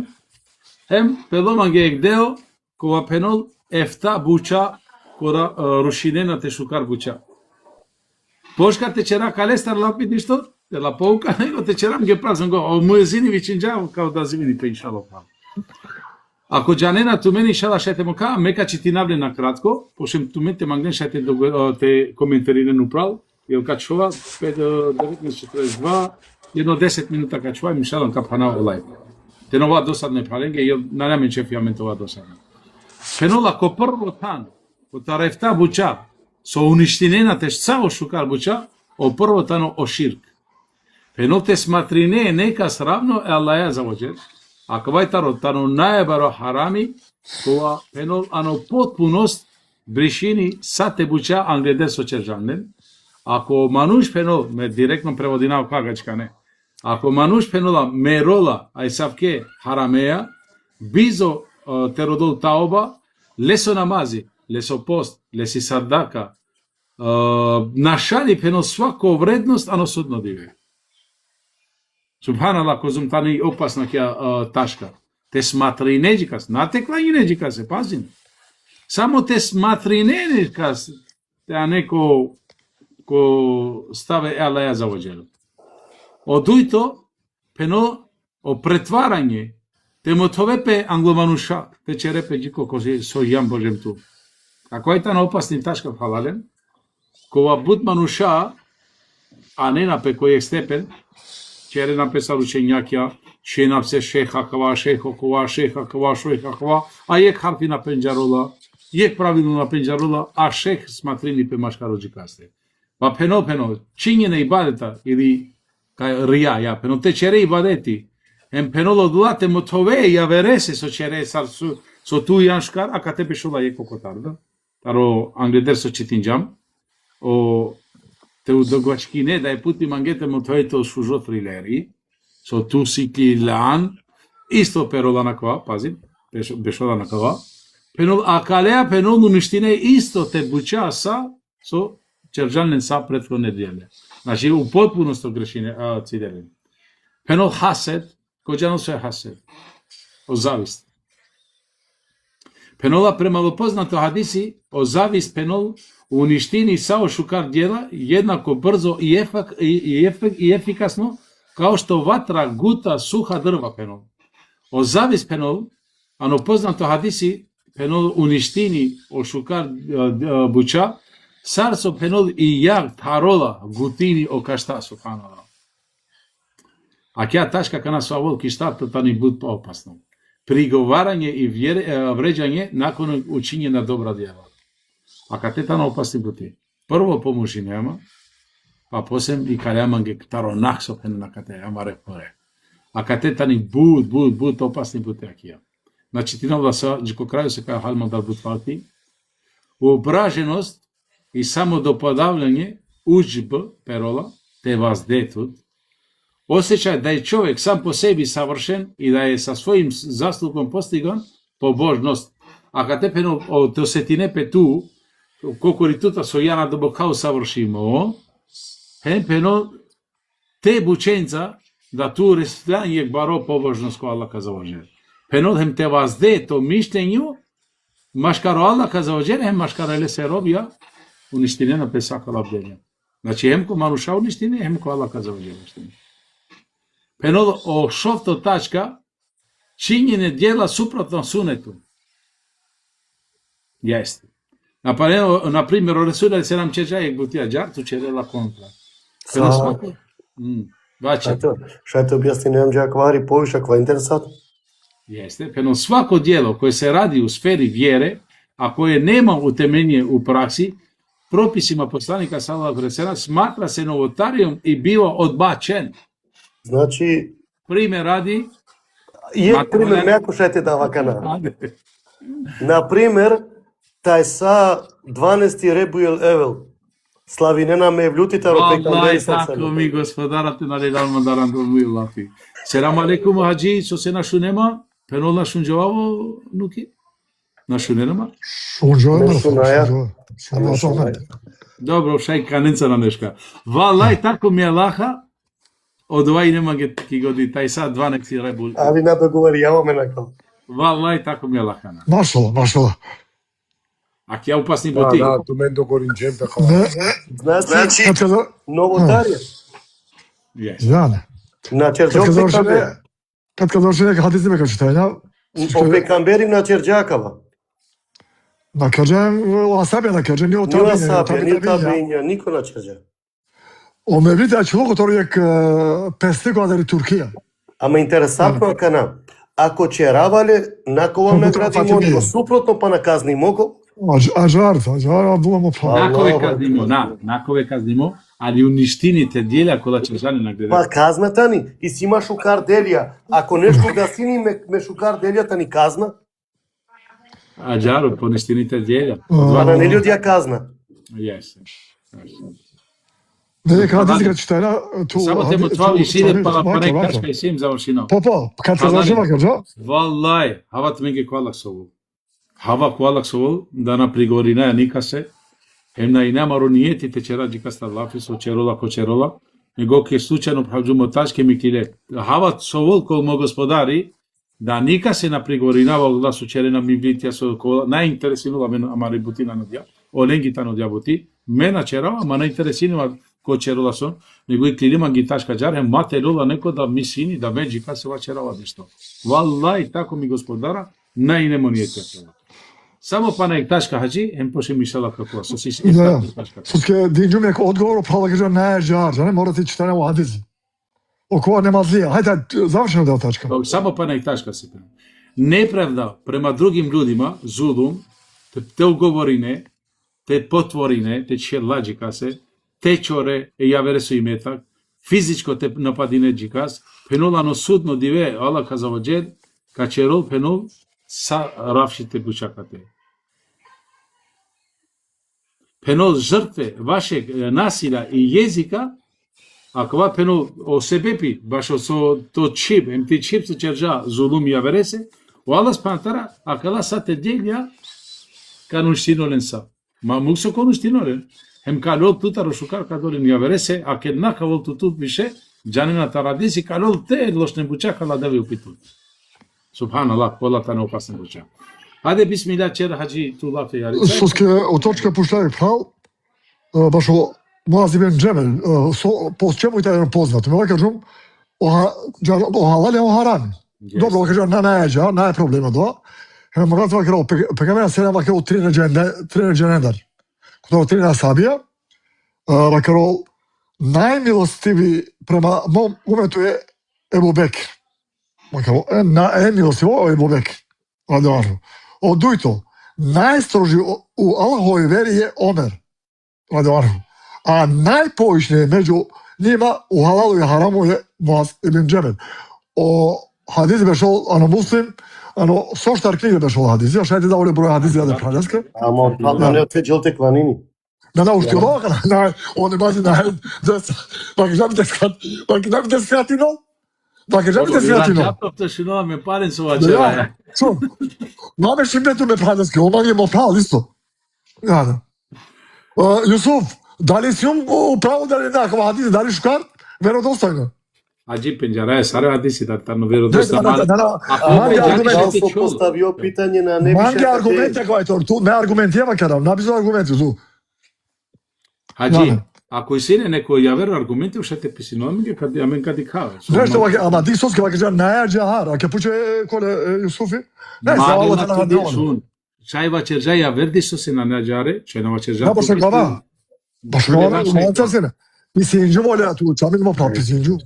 Hem pelo mange ekdeo kova penol efta buça kora rušinena te šukar buça. Poška te čera kalestar lapi ništo, te la pouka, nego te čeram ge prazam go, o muezini vičinja, kao da zimini pe inšallah prav. Ako džanena tu meni inšallah šajte moka, meka čitinavle na kratko, pošem tu meni te magnen šajte te komentarinen uprav, jel kad čova, 19:42, jedno 10 minuta kad čova, inšallah kapana olaj. Te nova dosadne pralenge, jel naremen čefijament ova dosadne. Penola ko prvo tan, ko ta refta buća, so uništinena te šcao šukar buća, o prvo tano o širk. Penol te smatrine neka sravno e Allaha zavođer, ako vaj tano najbaro harami, kova penol ano potpunost brišini sa te buća angleder so čeržavnen, ako manuš penol, me direktno prevodinao kagačka ne, ako manuš penola merola aj savke harameja, bizo terodol taoba, leso namazi, leso post, lesi sardaka, našali penol svako vrednost, ano sudno dive. Subhanallah, ko zum tani opasna kja taška. Te smatri neđikas, natekla i neđikas se, pazim. Samo te smatri neđikas, te a neko ko stave Allaha zavođelu. Oduito, penol, o pretvaranje, te motovepe anglomanuša, te čerepe džiko kozi so jam božem tu. Ako je tan opasni taška halalen, kova bud manuša, a ne nape koji je stepen, čere napesal učenjakja, še napse šeha kava, a jek harfi na penđarola, jek pravilno na penđarola, a šeh smatrini pe maškaro džikaste. Pa penol, činjene ibadeta ili rija, ja, penol te čere ibadeti, em penolo dulate motove ja verese so čere sar so tu janškar, a kate pešola je kokotarda, taro angleder so čitinjam, o te udogočkine da je puti mangete motove to šužo trileri, so tu sikli lan, isto perola na kva, pazim, bešola na kva, penol akalea penol uništine isto te buća sa, so черджанен са претко неделе. Значи, у потпуност греши цидерен. Пенол хасед, којано се хасед? О завист. Пенола према во познато хадиси, о завист пенол уништини сао шукар дела еднако брзо и ефикасно, као што ватра гута суха дрва пенол. О завист пенол, ано познато хадиси, пенол уништини о шукар буча, сарсо пенол и јаг тарола гутини о кашта субханала. А ќе ташка кана со авол киштата та ни буд опасно. Приговарање и вреđање након учиње на добра дела. А катета на опасни бути. Прво помоши нема, па посем и каляманге таро нахсопен на кате, ама рекоре. А катета ни буд опасни бути акија. Значи ти да се, джико крају се каја халма да буд фати, уображеност и само доподављање, уџб, перола, те воздетут, осеќај да е човек сам по себе савршен и да е со својим заслугом постиган побожност. А кате пено од осетине пету, кокоритута со јана добокау савршимо, пено те бученца да ту рестјање баро побожност која Аллах казаваже. Пено хем те вазде то миштењу, машкаро Аллах казаваже, хем машкаро еле се робија, уништине на песака лабдења. Значи хем ко маруша уништине, хем ко Аллах казаваже уништине. Пено о шовто тачка, чинјене дела супротно сунету. Јесте. Например, о Ресуля селам чеджајек бутија џарту черела контра. Šta je to objašnjenje akvari poviša kva interesat? Jeste, peno svako djelo koje se radi u sferi vjere, a koje nema utemeljenje u praksi, propisima poslanika sallallahu alejhi ve sellem smatra se novotarijom i biva odbačen. Znači, Primjer radi, пример некој шете да вакана. Например, тај са 12 Ребуел Евел. Славинена ме влютита ро Wallahi tako mi gospodarate na redalno darandu mi lafi. Selam alaikum haji, so se našu nema, penol našu džavavo, nuki? Našu nema? Dobro, šaj kanenca na neška. Wallahi tako mi Allaha, od ovaj nema ki godi, taj sad 12 Rebul. Ali na dogovori, ja ome nakon. Wallahi tako mi Allaha. Mašala. A kja upasni butik? Da, tu men dogovorim džempe. Znači, novotarija. Yani. Na Čerđok Pekamber. Kad završi neka hadisi me čitanja. O Pekamberim na Čerđakava. Na kažem, o Asabija na kažem, nije o Nije Asabija, nije Tabinja, niko na Čerđak. O Mevlid Açılık otorujek peslik odari Turkija. Ама интересантно кана, ако черавале, накова наградимо, него супротно па наказнимо го. Acar bulamo falan. Nakove kaznimo, ali uništiните дела кола ќе жали награде. Па казната ни, и си има шукар делија. Ако нешто гасини ме шукар делјата ни казна, Аджаро по uništiните дела. ана не людија казна. Jeste. Ne hadisi kad čitanja. Samo te motvali šire pa nek tačka i sim završino. Papa, kad se završi makađa? Wallahi, havat mingi koalak sovu. Hava koalak sovu, da na prigorina nika se, emna i namaru nijetite će rađi kasta lafiso, čerola ko čerola, nego ke slučajno pravđumo tačke mi kile. Havat sovol ko mo gospodari, da nika se na prigorinava da su čerena mi vitja so kola, najinteresinula men amari butina nadja, olengi tano dja buti, mena čerava, ma najinteresinula ko čerola son, nego i kliliman gitaška džarhe, mate lula neko da mi sini, da međi kad se va čerava nešto. Wallahi, tako mi gospodara, najnemo nije čerala. Samo pa nek taška hađi, em poše mišala kako so si taška. Sudske dinđu mi je odgovor prava kaže ne žar, ne morate čitanja u hadisi. Oko nemazlija, hajde, završeno da je tačka. Samo pa nek taška se prema. Nepravda prema drugim ljudima, zulum, te ugovorine, te potvorine, te čerlađi kase, te čore e javere su imetak, fizičko te napadine džikas, penolano sudno dive, Allah kazavađer, kačerol penol, sa ravšite bučakate. Penol žrtve vašeg nasilja i jezika, ako va penol o sebepi, baš o to čip, em ti čip se čerža zulum i javerese, o Allah spantara, akala sa te djelja, kanuštino lensa. Ma muso conostinore. Hem calol tutaro șucar ca dorim iaverese, a che na cavol tutut vișe, janina taradisi calol te los nebucea ca la devi upitut. Subhanallah, kola ta ne opasne bucea. Hajde bismillah cer hađi tu lafe jarica. Soske od točke puštaju pravo, baš o Muaz ibn Džemel, po čemu je taj poznat? Me kažem, o halal je o haram. Dobro, kažem, na problema do. Morat vakero, pegamena selam vakero trine dženedar. Kod ovo trine asabija, vakero, najmilostivi prema mom umetu je Ebu Bekr. Vakero, najmilostivo Ebu Bekr. Oduj to. Najstroži u Allahovoj veri je Omer. A najpovišnije među njima u halalu i haramu je Muaz ibn Džemel. O hadisi bešol, ano muslim, ano soštar knjige bešol hadisi, a šajte da ovdje broj hadisi jade pravljaske. Ама отпадна не отвеđel te klanini. Na ušti ovoga, on je bazi na pa žabite skratino. Dakle, žabite skratino. Japto și nu me pare să o acela. Mame şimdi tu me pravljaske, on je mo pravo isto. Ja. Jusuf, da li si u pravu da li nekakva hadisi, da li šukar? Verodostojno. Hađi penđara je sare hadisi da tarno verodostojno. Mangi argumente. Дал поставио питање на не Mangi argumente koje to, tu me argumentijeva kada, napisao argumente tu. Hađi, ako sine neko javer argumente, šta te pisinomige kad ja men kad ikave. Nešto ovako, ama di soske ovako žena najjađa har, a puče kole Jusufi? Ne znam, ovo te navedeno. Čaj vačerža javer di su se na nađare, čaj na vačerža. Da, baš je glava. Baš je glava, malo sene. Pisinđu volja tu, čamin mo prav pisinđu.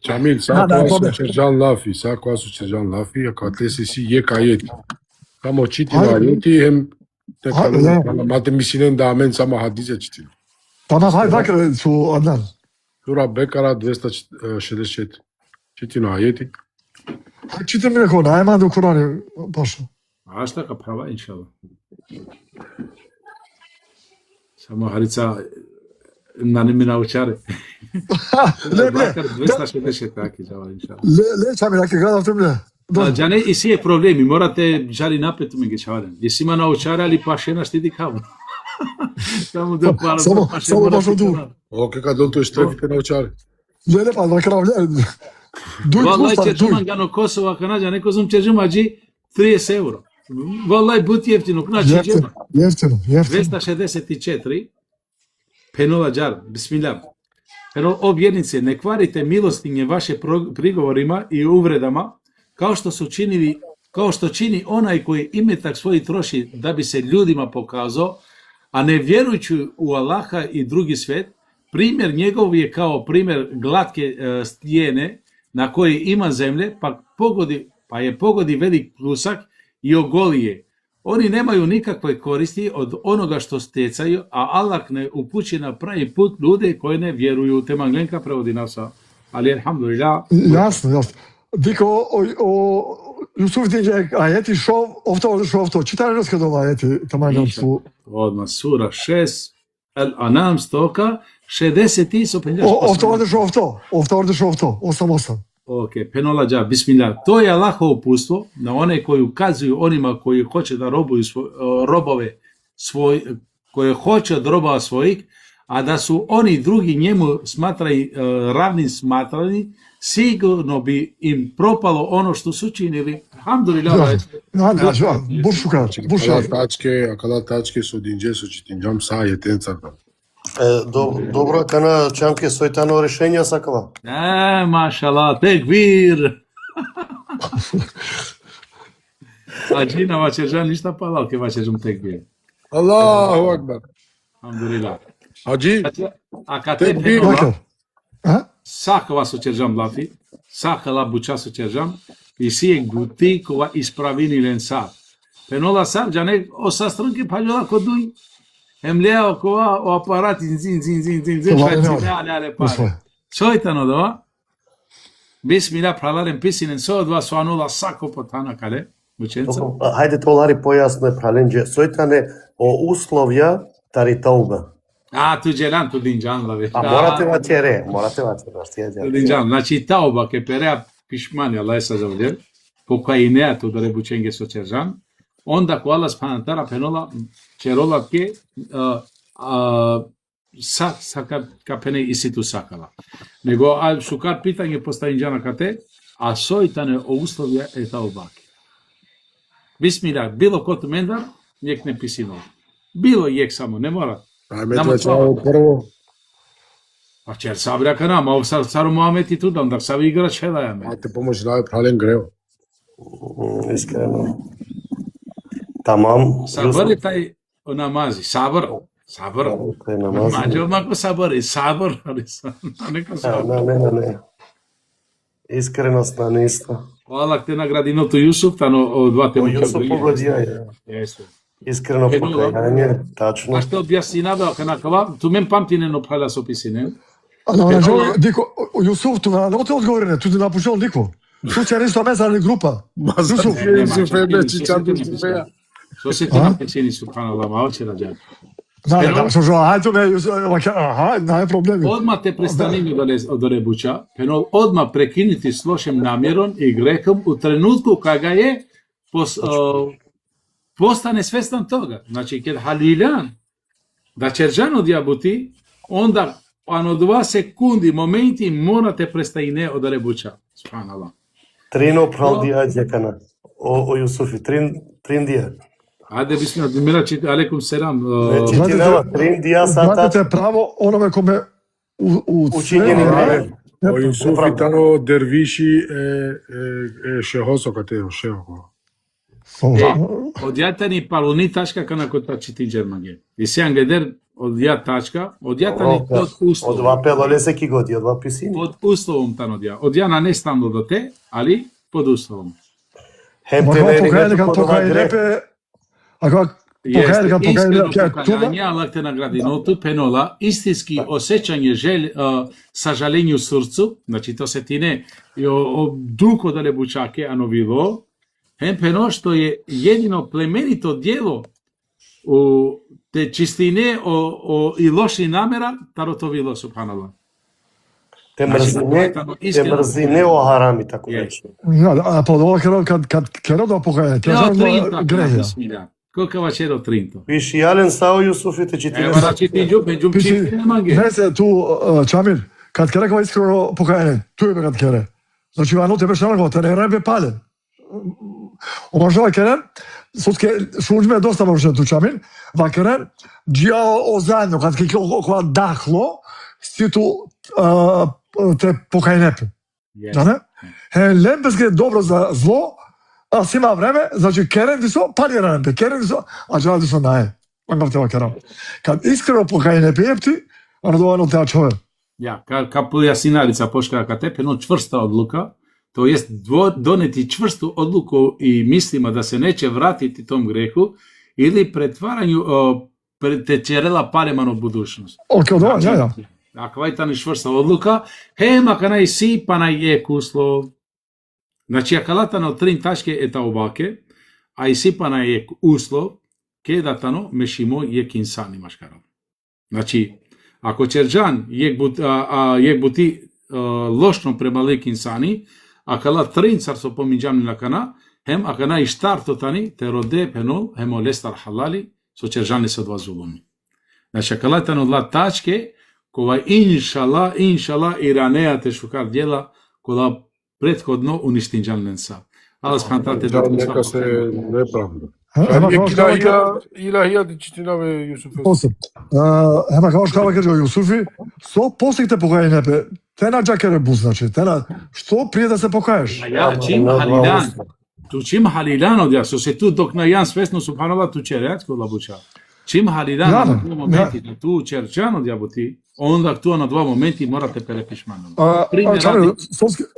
Čamil, sako su čeržan lafi, sako su čeržan lafi, a kad te si je kajeti. Kamo čiti na ajeti, hem, mate misinen da amen sama hadize čiti. Tamam, hajde, dakle su Adnan. Sura Bekara 264. Čiti na ajeti. Čite mi neko, najman do Kurani pošao. A šta ka prava, inša Allah. Samo Harica na nimi naučare. Ne. 260 taki žava, inša Allah. Le, čami, dakle, gledam te mne. Džane, i si je problemi, morate žali napred ume gečavaren. Jesi ima naučare, ali pa šena štidi kavu. Samo da para, samo baš odu. Oke, kad to štrefite naučare. Ne, pa na kraju, ne. Vallahi četuman gano Kosova, Kanadja, neko znam čežim ađi 30 euro. Vallahi but jeftino, znači džema. Jeftino. 264, penula džar, bismillah. Pero o vjernice, ne kvarite milostinje vaše prigovorima i uvredama, kao što čini onaj koji imetak svoj troši da bi se ljudima pokazao, a ne vjerujući u Allaha i drugi svet. Primjer njegov je kao primjer glatke stijene na koji ima zemlje, pa je pogodi velik plusak i ogoli je. Oni nemaju nikakve koristi od onoga što stecaju, a Allah ne upući na pravi put ljude koji ne vjeruju. Te Manglenka prevodi nasa. Ali alhamdulillah. Jasno. Diko, Jusuf dinđe ajeti šov to. Čitaj nas kad ova ajeti, tamagam su. Odmah, sura 6, Al-Anam stoka, 60 su 50. Ovto ordeš to, 8. Ok, penola dža, bismillah. To je Allahovo upustvo na one koji ukazuju onima koji hoće da robuju robove svoj, koje hoće od robova svojih, a da su oni drugi njemu ravnim smatrani, sigurno bi im propalo ono što su činili. Alhamdulillah. Bušukar. A kada tačke su dinđe su čitinđam sa je tencarka. Добро, кана чамке сојтано решење сакава. Машала, текбир. Аджина вачержан ништа палал ке вачержам текбир. Аллаху акбар. Alhamdulillah. Hađi, A kad te penola, sakava su čeržam lafi, sakala buča su čeržam, i si je guti kova ispravini len sa. Penola sa, džane o sastranke paljola koduj. Emlea kova o aparat zin, šajcine, pare. Sojtano dova, bismillah pralarem pisinen so dva soanula sako potana kale, učenca. Хајде толари појасно е праленџе. Сојтане о условја тари тауба. Tu gelan, tu dinđan la već. А morate vaćere. Tu dinđan, znači tauba ke perea pišmani, Allah je sa zavljel, pokajinea tu da rebučenge so čeržan, onda ko Allah subhanahu wa ta'ala penola čerola ke sa kapene isitu sakala. Nego šukar pitanje postavim kate, a soitane o uslovja eta obake. Bismillah, bilo kod mendar, njek ne pisino. Bilo jek samo, ne mora. Ajme to čao prvo. Pa čer sabra kana, ma saru Mohamed i tu da, onda savi igra čela ja me. A te pomoć da je pralen greo. Iskreno. Tamam. Sabr je taj o namazi, sabr. Taj namaz. Mađo mako sabr, ali neka sabr. Ne. Iskrenost na nisto. Allah te nagradi no tu Jusuf, tano o dva te O Jusuf pogodio je. Jesu. Iskreno pokajanje, tačno. A što objasni nada, kana kava, tu men pamtine no phala sopisine. Дико, Јусуф, тоа не те одговори, ту да напушал нико. Случај нешто месарни група. Јусуф, Što se ti napečeni, subhanallah, malo će rađati. Да, што ајде ме, не е проблем. Odmah te prestanimo od rebuća, penol odmah prekiniti s lošim namjerom i grehom u trenutku kada je postane svestan toga. Znači, kad halilan, da čerđan odjabuti, onda ano 2 sekundi, momenti, morate prestajine od rebuća. Subhanallah. Trino pravdi ađekana. O Jusufi, trin dija. Ajde, bismillah, Dimira, alaikum selam. Ti nema, trin dija sad Знаете право, ономе коме učinjeni greh. O Jusufi tano derviši šehoso kate šeho. Odjatani paluni tačka kana kota čiti džermage. I se angeder odjat tačka, odjatani pod uslovom. Od 2 pelole seki godi, od 2 pisini. Pod uslovom tan odja. Odjana ne stando do te, ali pod uslovom. Hem te ne regetu pod ovaj greh. Jeste, iskreno pokajanje, Allah te nagradi. No tu penola, istinski osjećanje sažaljenju u srcu, znači to se ti ne duko da ne bučake, ano bilo, hem peno što je jedino plemenito djelo u te čistine i loši namera, taro to bilo, subhanallah. Te mrzine o harami, tako reći. А под ова kad да покајање, греја. Колко вачеро тринто? Пиши Јален Сао Јусуфите чити. Ева да чити меѓу чити немаге. Не се ту Чамил, kad керекава искрено покајање, ту е kad кере. Значи вано те беше нагото, не ребе пален. Омажава керен, сотке шуџме доста може ту Чамил, ва керен, џиа озајно kad кога дахло, ститу те покајнепе. Да не? Лембеске добро за зло, а си има време, значи керен дисо, пали ранепе, керен дисо, а джал дисо наe. Мангав тева керам. Kad искрено покајне пиепти, радовано теа човек. Ja, како јасиналица пошка катепе, но чврста одлука, то jest doneti čvrstu odluku i mislimo da se neće vratiti tom grehu ili pretvaranju pretečerela paremano budućnost. Ok, dobro, ja. Ako je ta čvrsta odluka, makana i si pa na je uslov. Znači, akalatano 3 tačke eta obake, a i si pa na je uslov, kedatano mešimo je kinsani maškaram. Znači, ako čerđan je buti lošno prema lek insani, akala 3 carso pominđamni na kana, hem akana i štarto tani, te rode penol, hem olestar halali, so čerđani se dva zulumi. Znači, akalatano 2 tačke, kova inšala iranea te šukar djela, kola prethodno uništinđan sa. Ali spantate da neka se nepravda. Илахија читинаве Јусуфе. Ема како што каже Јусуфи, со посекте покајање, те на џакере бус, значи, те на што прие да се покаеш. Čim halilan odja, so se tu dok na jan svesno subhanallah tu čerjat kod labuča. Čim halilan na 2 momenti da tu čerčan odja buti, onda tu na 2 momenti morate perepišmanom. Čare,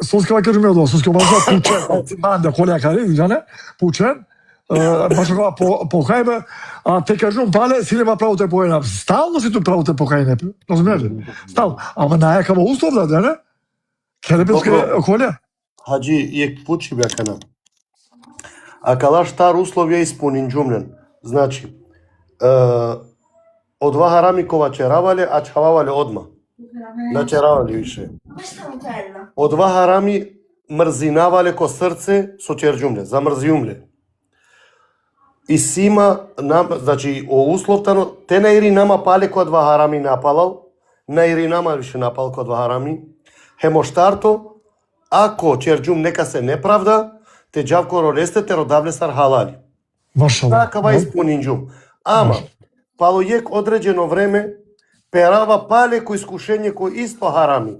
soske kaže mi odlo, soske možda pučen, manda kolja kari, ne? Pučen, baš kога покајме, а те кажувам пале, си нема право те поена. Стално си ту право те покајне. Разумеш? Стално. Ама најакава услов да не? Керебеске колја? Хаджи јек пучи бекана. А кала штар услов ја исполнин џумлен. Значи, од 2 харами кова черавале, а чававале одма. На черавале више. Од 2 харами мрзинавале ко срце со черџумле, замрзиумле. и сима нам, значи о условтано те на ири нама пале код ва харами напалал, на ири нама више напал код ва харами. Хемоштарто ако черджум нека се неправда, те джавко ролесте те родавле сар халали. Машалла. Такава испунинджум. Ама палојек одреđено време перава пале кој искушење кој исто харами.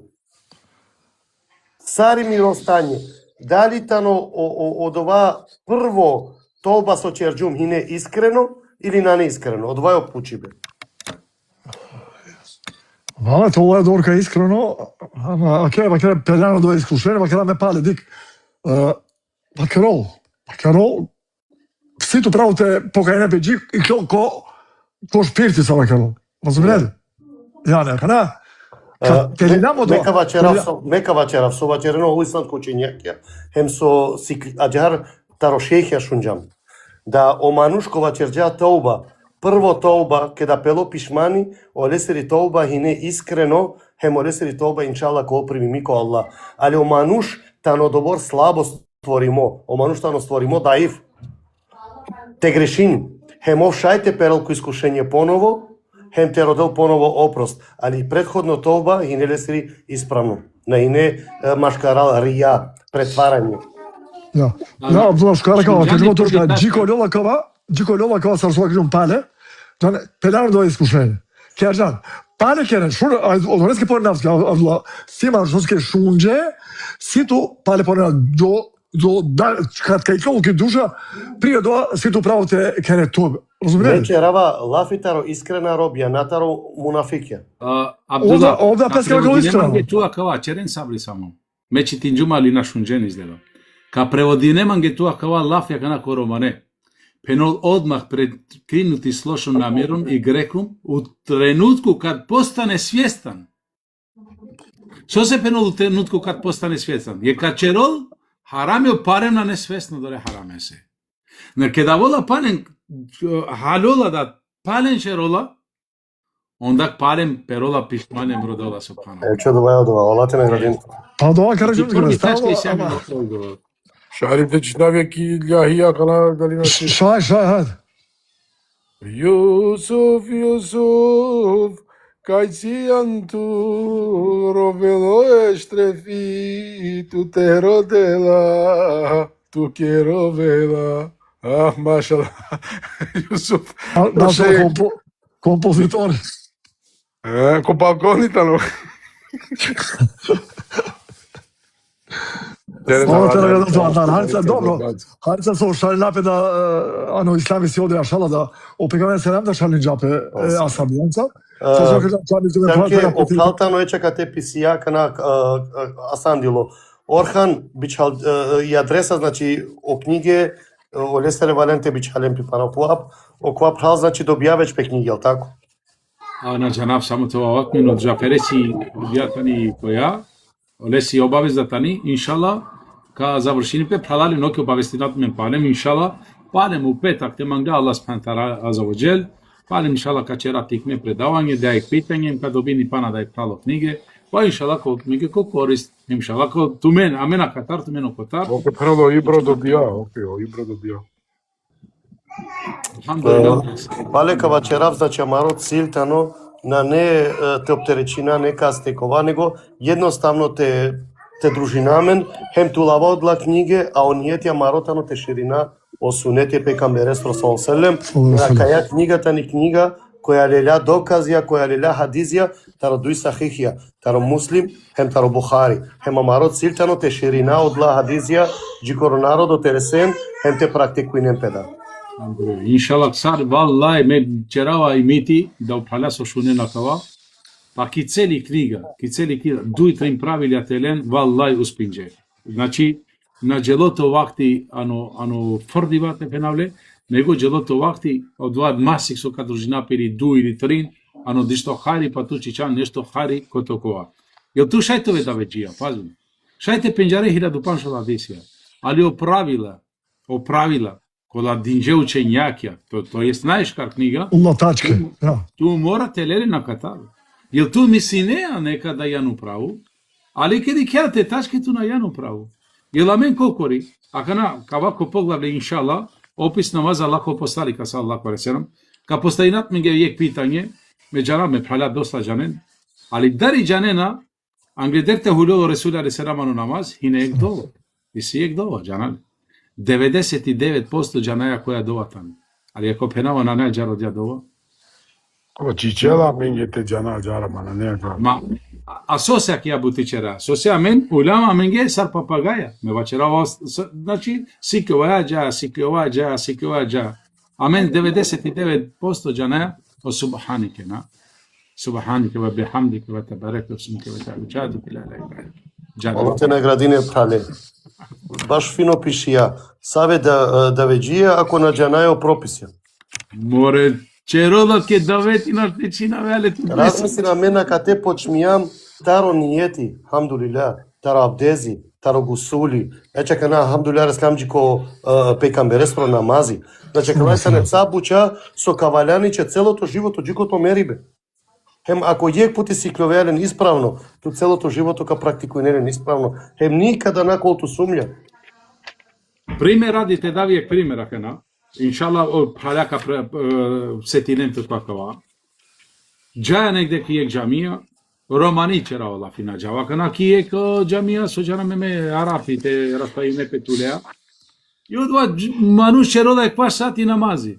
Сари миростање. Дали тано од ова прво толба со черджум хине искрено или на неискрено? Од ова ја пучибе. Вала, тоа е дорка искрено, ама вакера пеляно до искушение, вакера ме пале дик. Вакерол, сито право те покај не джик и ко шпирти са вакерол. Разумеле? Ја нека, не? Нека вачерав со вачерено уиснат кочињакја. Хем со аџар тарошејхја шунџам. Да оманушко вачерџа тоуба. Прво тоуба ке да пело пишмани, олесери тоуба хине искрено, хем олесери тоуба иншала ко оприми мико Аллах. Али омануш тано добор слабо створимо. Омануш тано створимо даив. Те грешин. Хем овшајте перел ко искушење поново, хем те родел поново опрост, али предходно тоуба и не лесери исправно. На ине машкарал рија, претварање. Да, шкара кава, кажемо точка, джико лјола кава сар со кажем пале, пеляно до искушење. Кажан, пале керен, шур, одонеске порнавски, сима шоске шунџе, сито пале порнав до кратка и колки душа, прije до сито право те кере туб. Разумеете? Вече рава лафитаро искрена робија, натаро мунафикја. Овда песка го искрено. Ке туа кава черен сабли само. Мечи тинџума ли на шунџен излева. Ка преводинеман ге туа кава лафја кана коромане. Пенол одмах предкринути с лошом намером и греком у тренутку кад постане свјестан. Што се пенол у тренутку кад постане свјестан? Е качерол харамио парем на несвесно доле хараме се. Но ке да вола пален халола да пален шерола, онда палем перола пиштманем родола субхана. Че добаја дова, Аллах те наградин. Па дова кажем Първи стало, тачка и сега ама... Шарифте читавјаки љахија кана дали на си. Шај, хајде. Јусуф, кај си анту ровело ештрефи, ту те родела, ту ке ровела. Машала, Јусуф. Нашо композитор. Ко балконитано. Харица со шали напе да ано ислами си оде ашала да опекаме се нам да шали джапе асабијанца. Окалтано е чека те писија кана асандило. Орхан бичал и адреса значи о книге Олесtere Valenте бичалем пипано пуап. Оква прал значи добијавеч пе книги, ал тако? На џанав само тоа вакмин од Джафереси објатани која, Олеси обавездатани, иншала, ка завршинипе пралали ноќе обавестинат мен палем, иншала, палем у петак те манга Аллах спантара азавоџел, палем иншала качера тикме предавање, да ек питање, ка добини пана да ек прало книге, па иншала ко книге ко корист, иншала ко тумен, амена катар, тумен окотар. Оке прало ибро добија, ибро добија. Пале кава черав за чамарот силтано на не те оптеречина, нека стекова, него едноставно те дружинамен, хем тулава одла книге, а онијет ја маротано те ширина осунете пекамберес Расул на каја книгата ни книга која леля доказија, која леля хадизија, таро дуј сахихија, таро муслим, хем таро Бухари, хем амарот силтано те ширина одла хадизија, джикоро народо тересен, хем те практикуинен педа. Иншаллах сар валлај ме черава и мити да упаля со шунена кава, па ки цели книга, дуј трим правилја телен, валлај успинџе. Значи, на джелото вакти, ано фрдивате пенавле, него джелото вакти, од два масик со кадружина пери ду или трин, ано дишто хари, па ту чичан нешто хари, кото кова. Јел ту шајтове да веđија, пазим. Шајте пенџаре 1500 адисија, али оправила, кола динџе учењакја, то е знаеш кар книга, ту мора телери на катар. Јел ту миси неа нека да јану праву, али кеди кеате тачке ту на јану праву. Јел амен кокори, а кана кавако поглавле иншала, Опис намаза Аллахов посланика саллаллаху алейхи ve sellem. Ка постојнат ми ге јек питање, меѓара ме праля доста џанен, али дари џанена, англедерте хулјоло Ресули алейхи селаману намаз, и не ек дово. И си ек дово, џанали. 99% џанаја која доватан. Али ако пенава на неа џаро дја дово, Ова чичела менгете джана джара мана не е. ма а сосеа ќе ја бутичера. Сосеа мен уляма менге сар папагаја. Ме вачера, значи сикова џа. А мен 99% џанаја о субханике на. Субханике ва бихамдике ва табаректе смуке ва тајаджадуке ла илаха. Ова те наградине прале. Баш фино пишија. Саве да веџија ако на џанајо прописија. Море черодот ке довети на течина веле. Размисли на мена кате почмијам таро нијети, хамдулилlah, таро абдези, таро гусули. Ече кана хамдулилlah ресламџико пекамберес про намази. Значи кај се не сабуча со кавалјаниче целото живото џикото мерибе. Хем ако јек пути си кловелен исправно, то целото живото ка практикујнелен исправно. Хем никада наколту сумља. Пример радите да вијек примера кана. Иншалла халяка сетинемто какава. Џаја негде кијек џамија, романи чера ола фина џава кана кијек џамија со џана меме арапите распаиме петулеа. И одва мануш черода ек паш сати намази.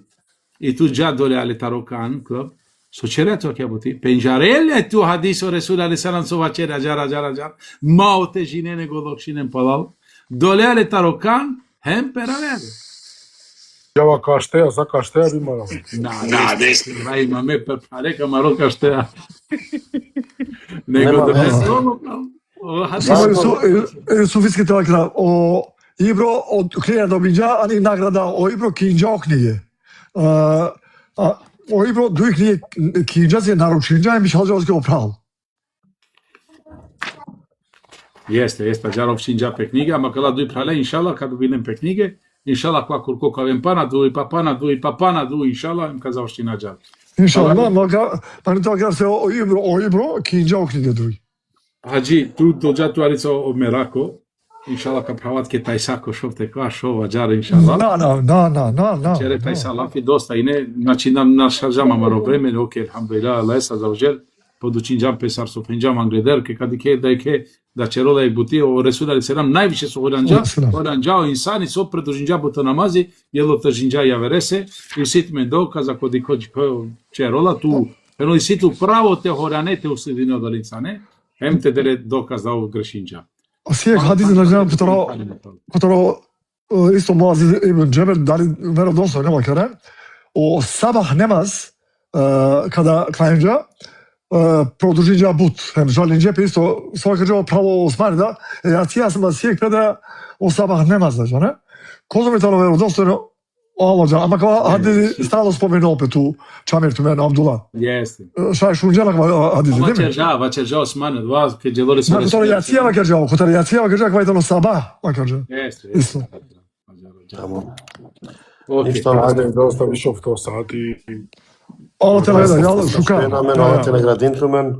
И ту џа доле але тарокан клуб. Со черето ќе бути. Пенџареле ту хадисо Ресул алейхи салам со вачера џара. Маоте жинене голокшинен палал. Доле але тарокан хем перавеле. Јава каштеа, за каштеа би морал. Да, имаме парека маро каштеа. Него да Суфиски телакра о Ибро од Клеја до Минџа, ани награда о Ибро Кинџа книге. О Ибро дуј книге Кинџа се наручинџа и Мишалџа го прал. Jeste, Џаров Шинџа пе книга, ама када дуј прале, иншала, када бидем пе книге, иншала кога курко кавем пана дуј, иншала, им казав Штина Џар. Иншала, мани тоа кажа се о Ибро Кинџа книге дуј. Хаджи, ту доđа tu alico o Merako, inšala ka pravat ke taj sako šovte kva šova džara inšala. Na. Čere taj salafi dosta i ne, znači na šaržama maro vremene, ok, alhamdulillah, lesa za uđel, podučin džam pesar su penđam angleder, ke kad ike da će roda ih buti, o Resul alaihi selam, najviše su oranđao insani, so predružinđa buto namazi, jelo tržinđa javerese, i sit me dokaza kod će rola tu, penoli situ pravo te horanete u sredini od alincane, Hem te dere dokaz da ovo grešinđa. Сијек хадис на џанам которо исто Муаз ибн Џебер дали веродостојно нема кере о сабах немаз када клања продолжиња бут хем жалинџе исто свака џава право османи да ја сам сијек преда о сабах немаз да џане козометало веродостојно Ама ама кога хадиси стало споменува опет ту Чамир тумен Абдула. Јесте. Шај шунџелак хадиси деме. Вачержа Осман, два ке џелори се. Тоа јација кажа, котар јација кажа кај саба, кажа. Јесте. Исто. Ајде, да оставиш овто сати. Ова те гледа, ја шука. Ова те наградин тумен.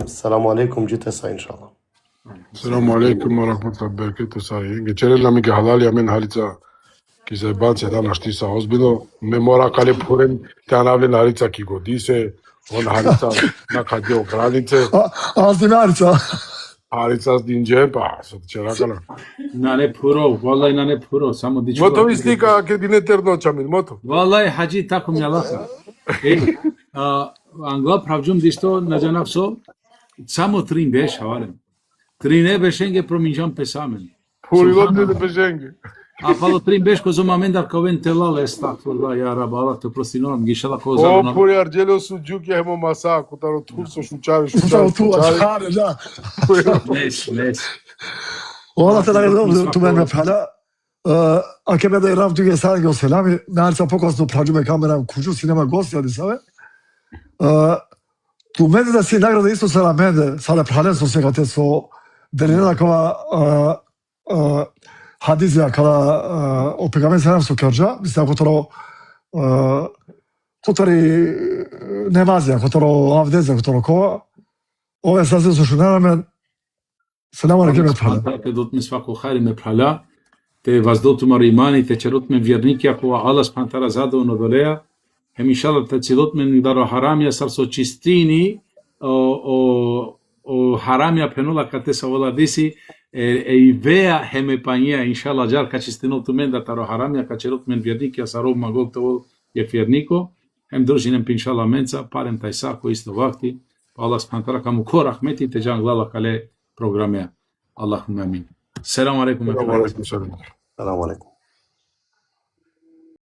Саламу алейкум џите са иншалла. Саламу алейкум ва рахматуллахи ва берекету саи. Гечерела ми ке халали амен халица. Ки се баце да нашти са озбило, ме мора кале пурен, те навле на Харица ки го дисе, он Харица на каде о границе. Аз ти Харица. Харица с динџе, па, со вчера кала. На не пуро, валај на не пуро, само дичко. Мото ви слика ке дине терно чамин, мото. Валај хаджи тако ми Аллаха. Англа правджум дишто на џанавсо, само трин беш хавалем. Трине бешенге проминџам песамен. Пурилот не да бешенге. A palo trim beš kozo mamendar koven telal estağfurullah ya Rabbi Allah te prostinoram gişala kozo. O puri argelo sujuk ya hemo masa kutaro turso şuçari. Tu açare da. Nes. Valla te da tu men hala anche me da ravdu ge sargo selami narsa pokazno prađume kameram kuđu sinema gosti ali save. Tu men da si nagrada isto salamende sala pralen so segate so delena kova Hadizja kada o pegament se nam su kaža, mislim kotari nemazija, kotaro avdezja, kotaro kova, ove sasvim su šunaramen, se nama neke me prala. Pedot mi svako hajri me prala, те ваздотумар имани, те черотмен вjerniki, ако Аллах спантара задовно долея, hem inšallah te cilotmen daro haramia sar so čistini o haramia penula kate sa vola disi e vea heme pania inšallah jar ka čistino tumen da taro haramia ka celotmen vjernik ja sarov magol to je vjerniko hem družinem inšallah menca parem taj sako isto vakti Allah spantara kamu ko rahmeti te jan glava kale programe Allahumma amin. Selamun alejkum. Salam alaikum.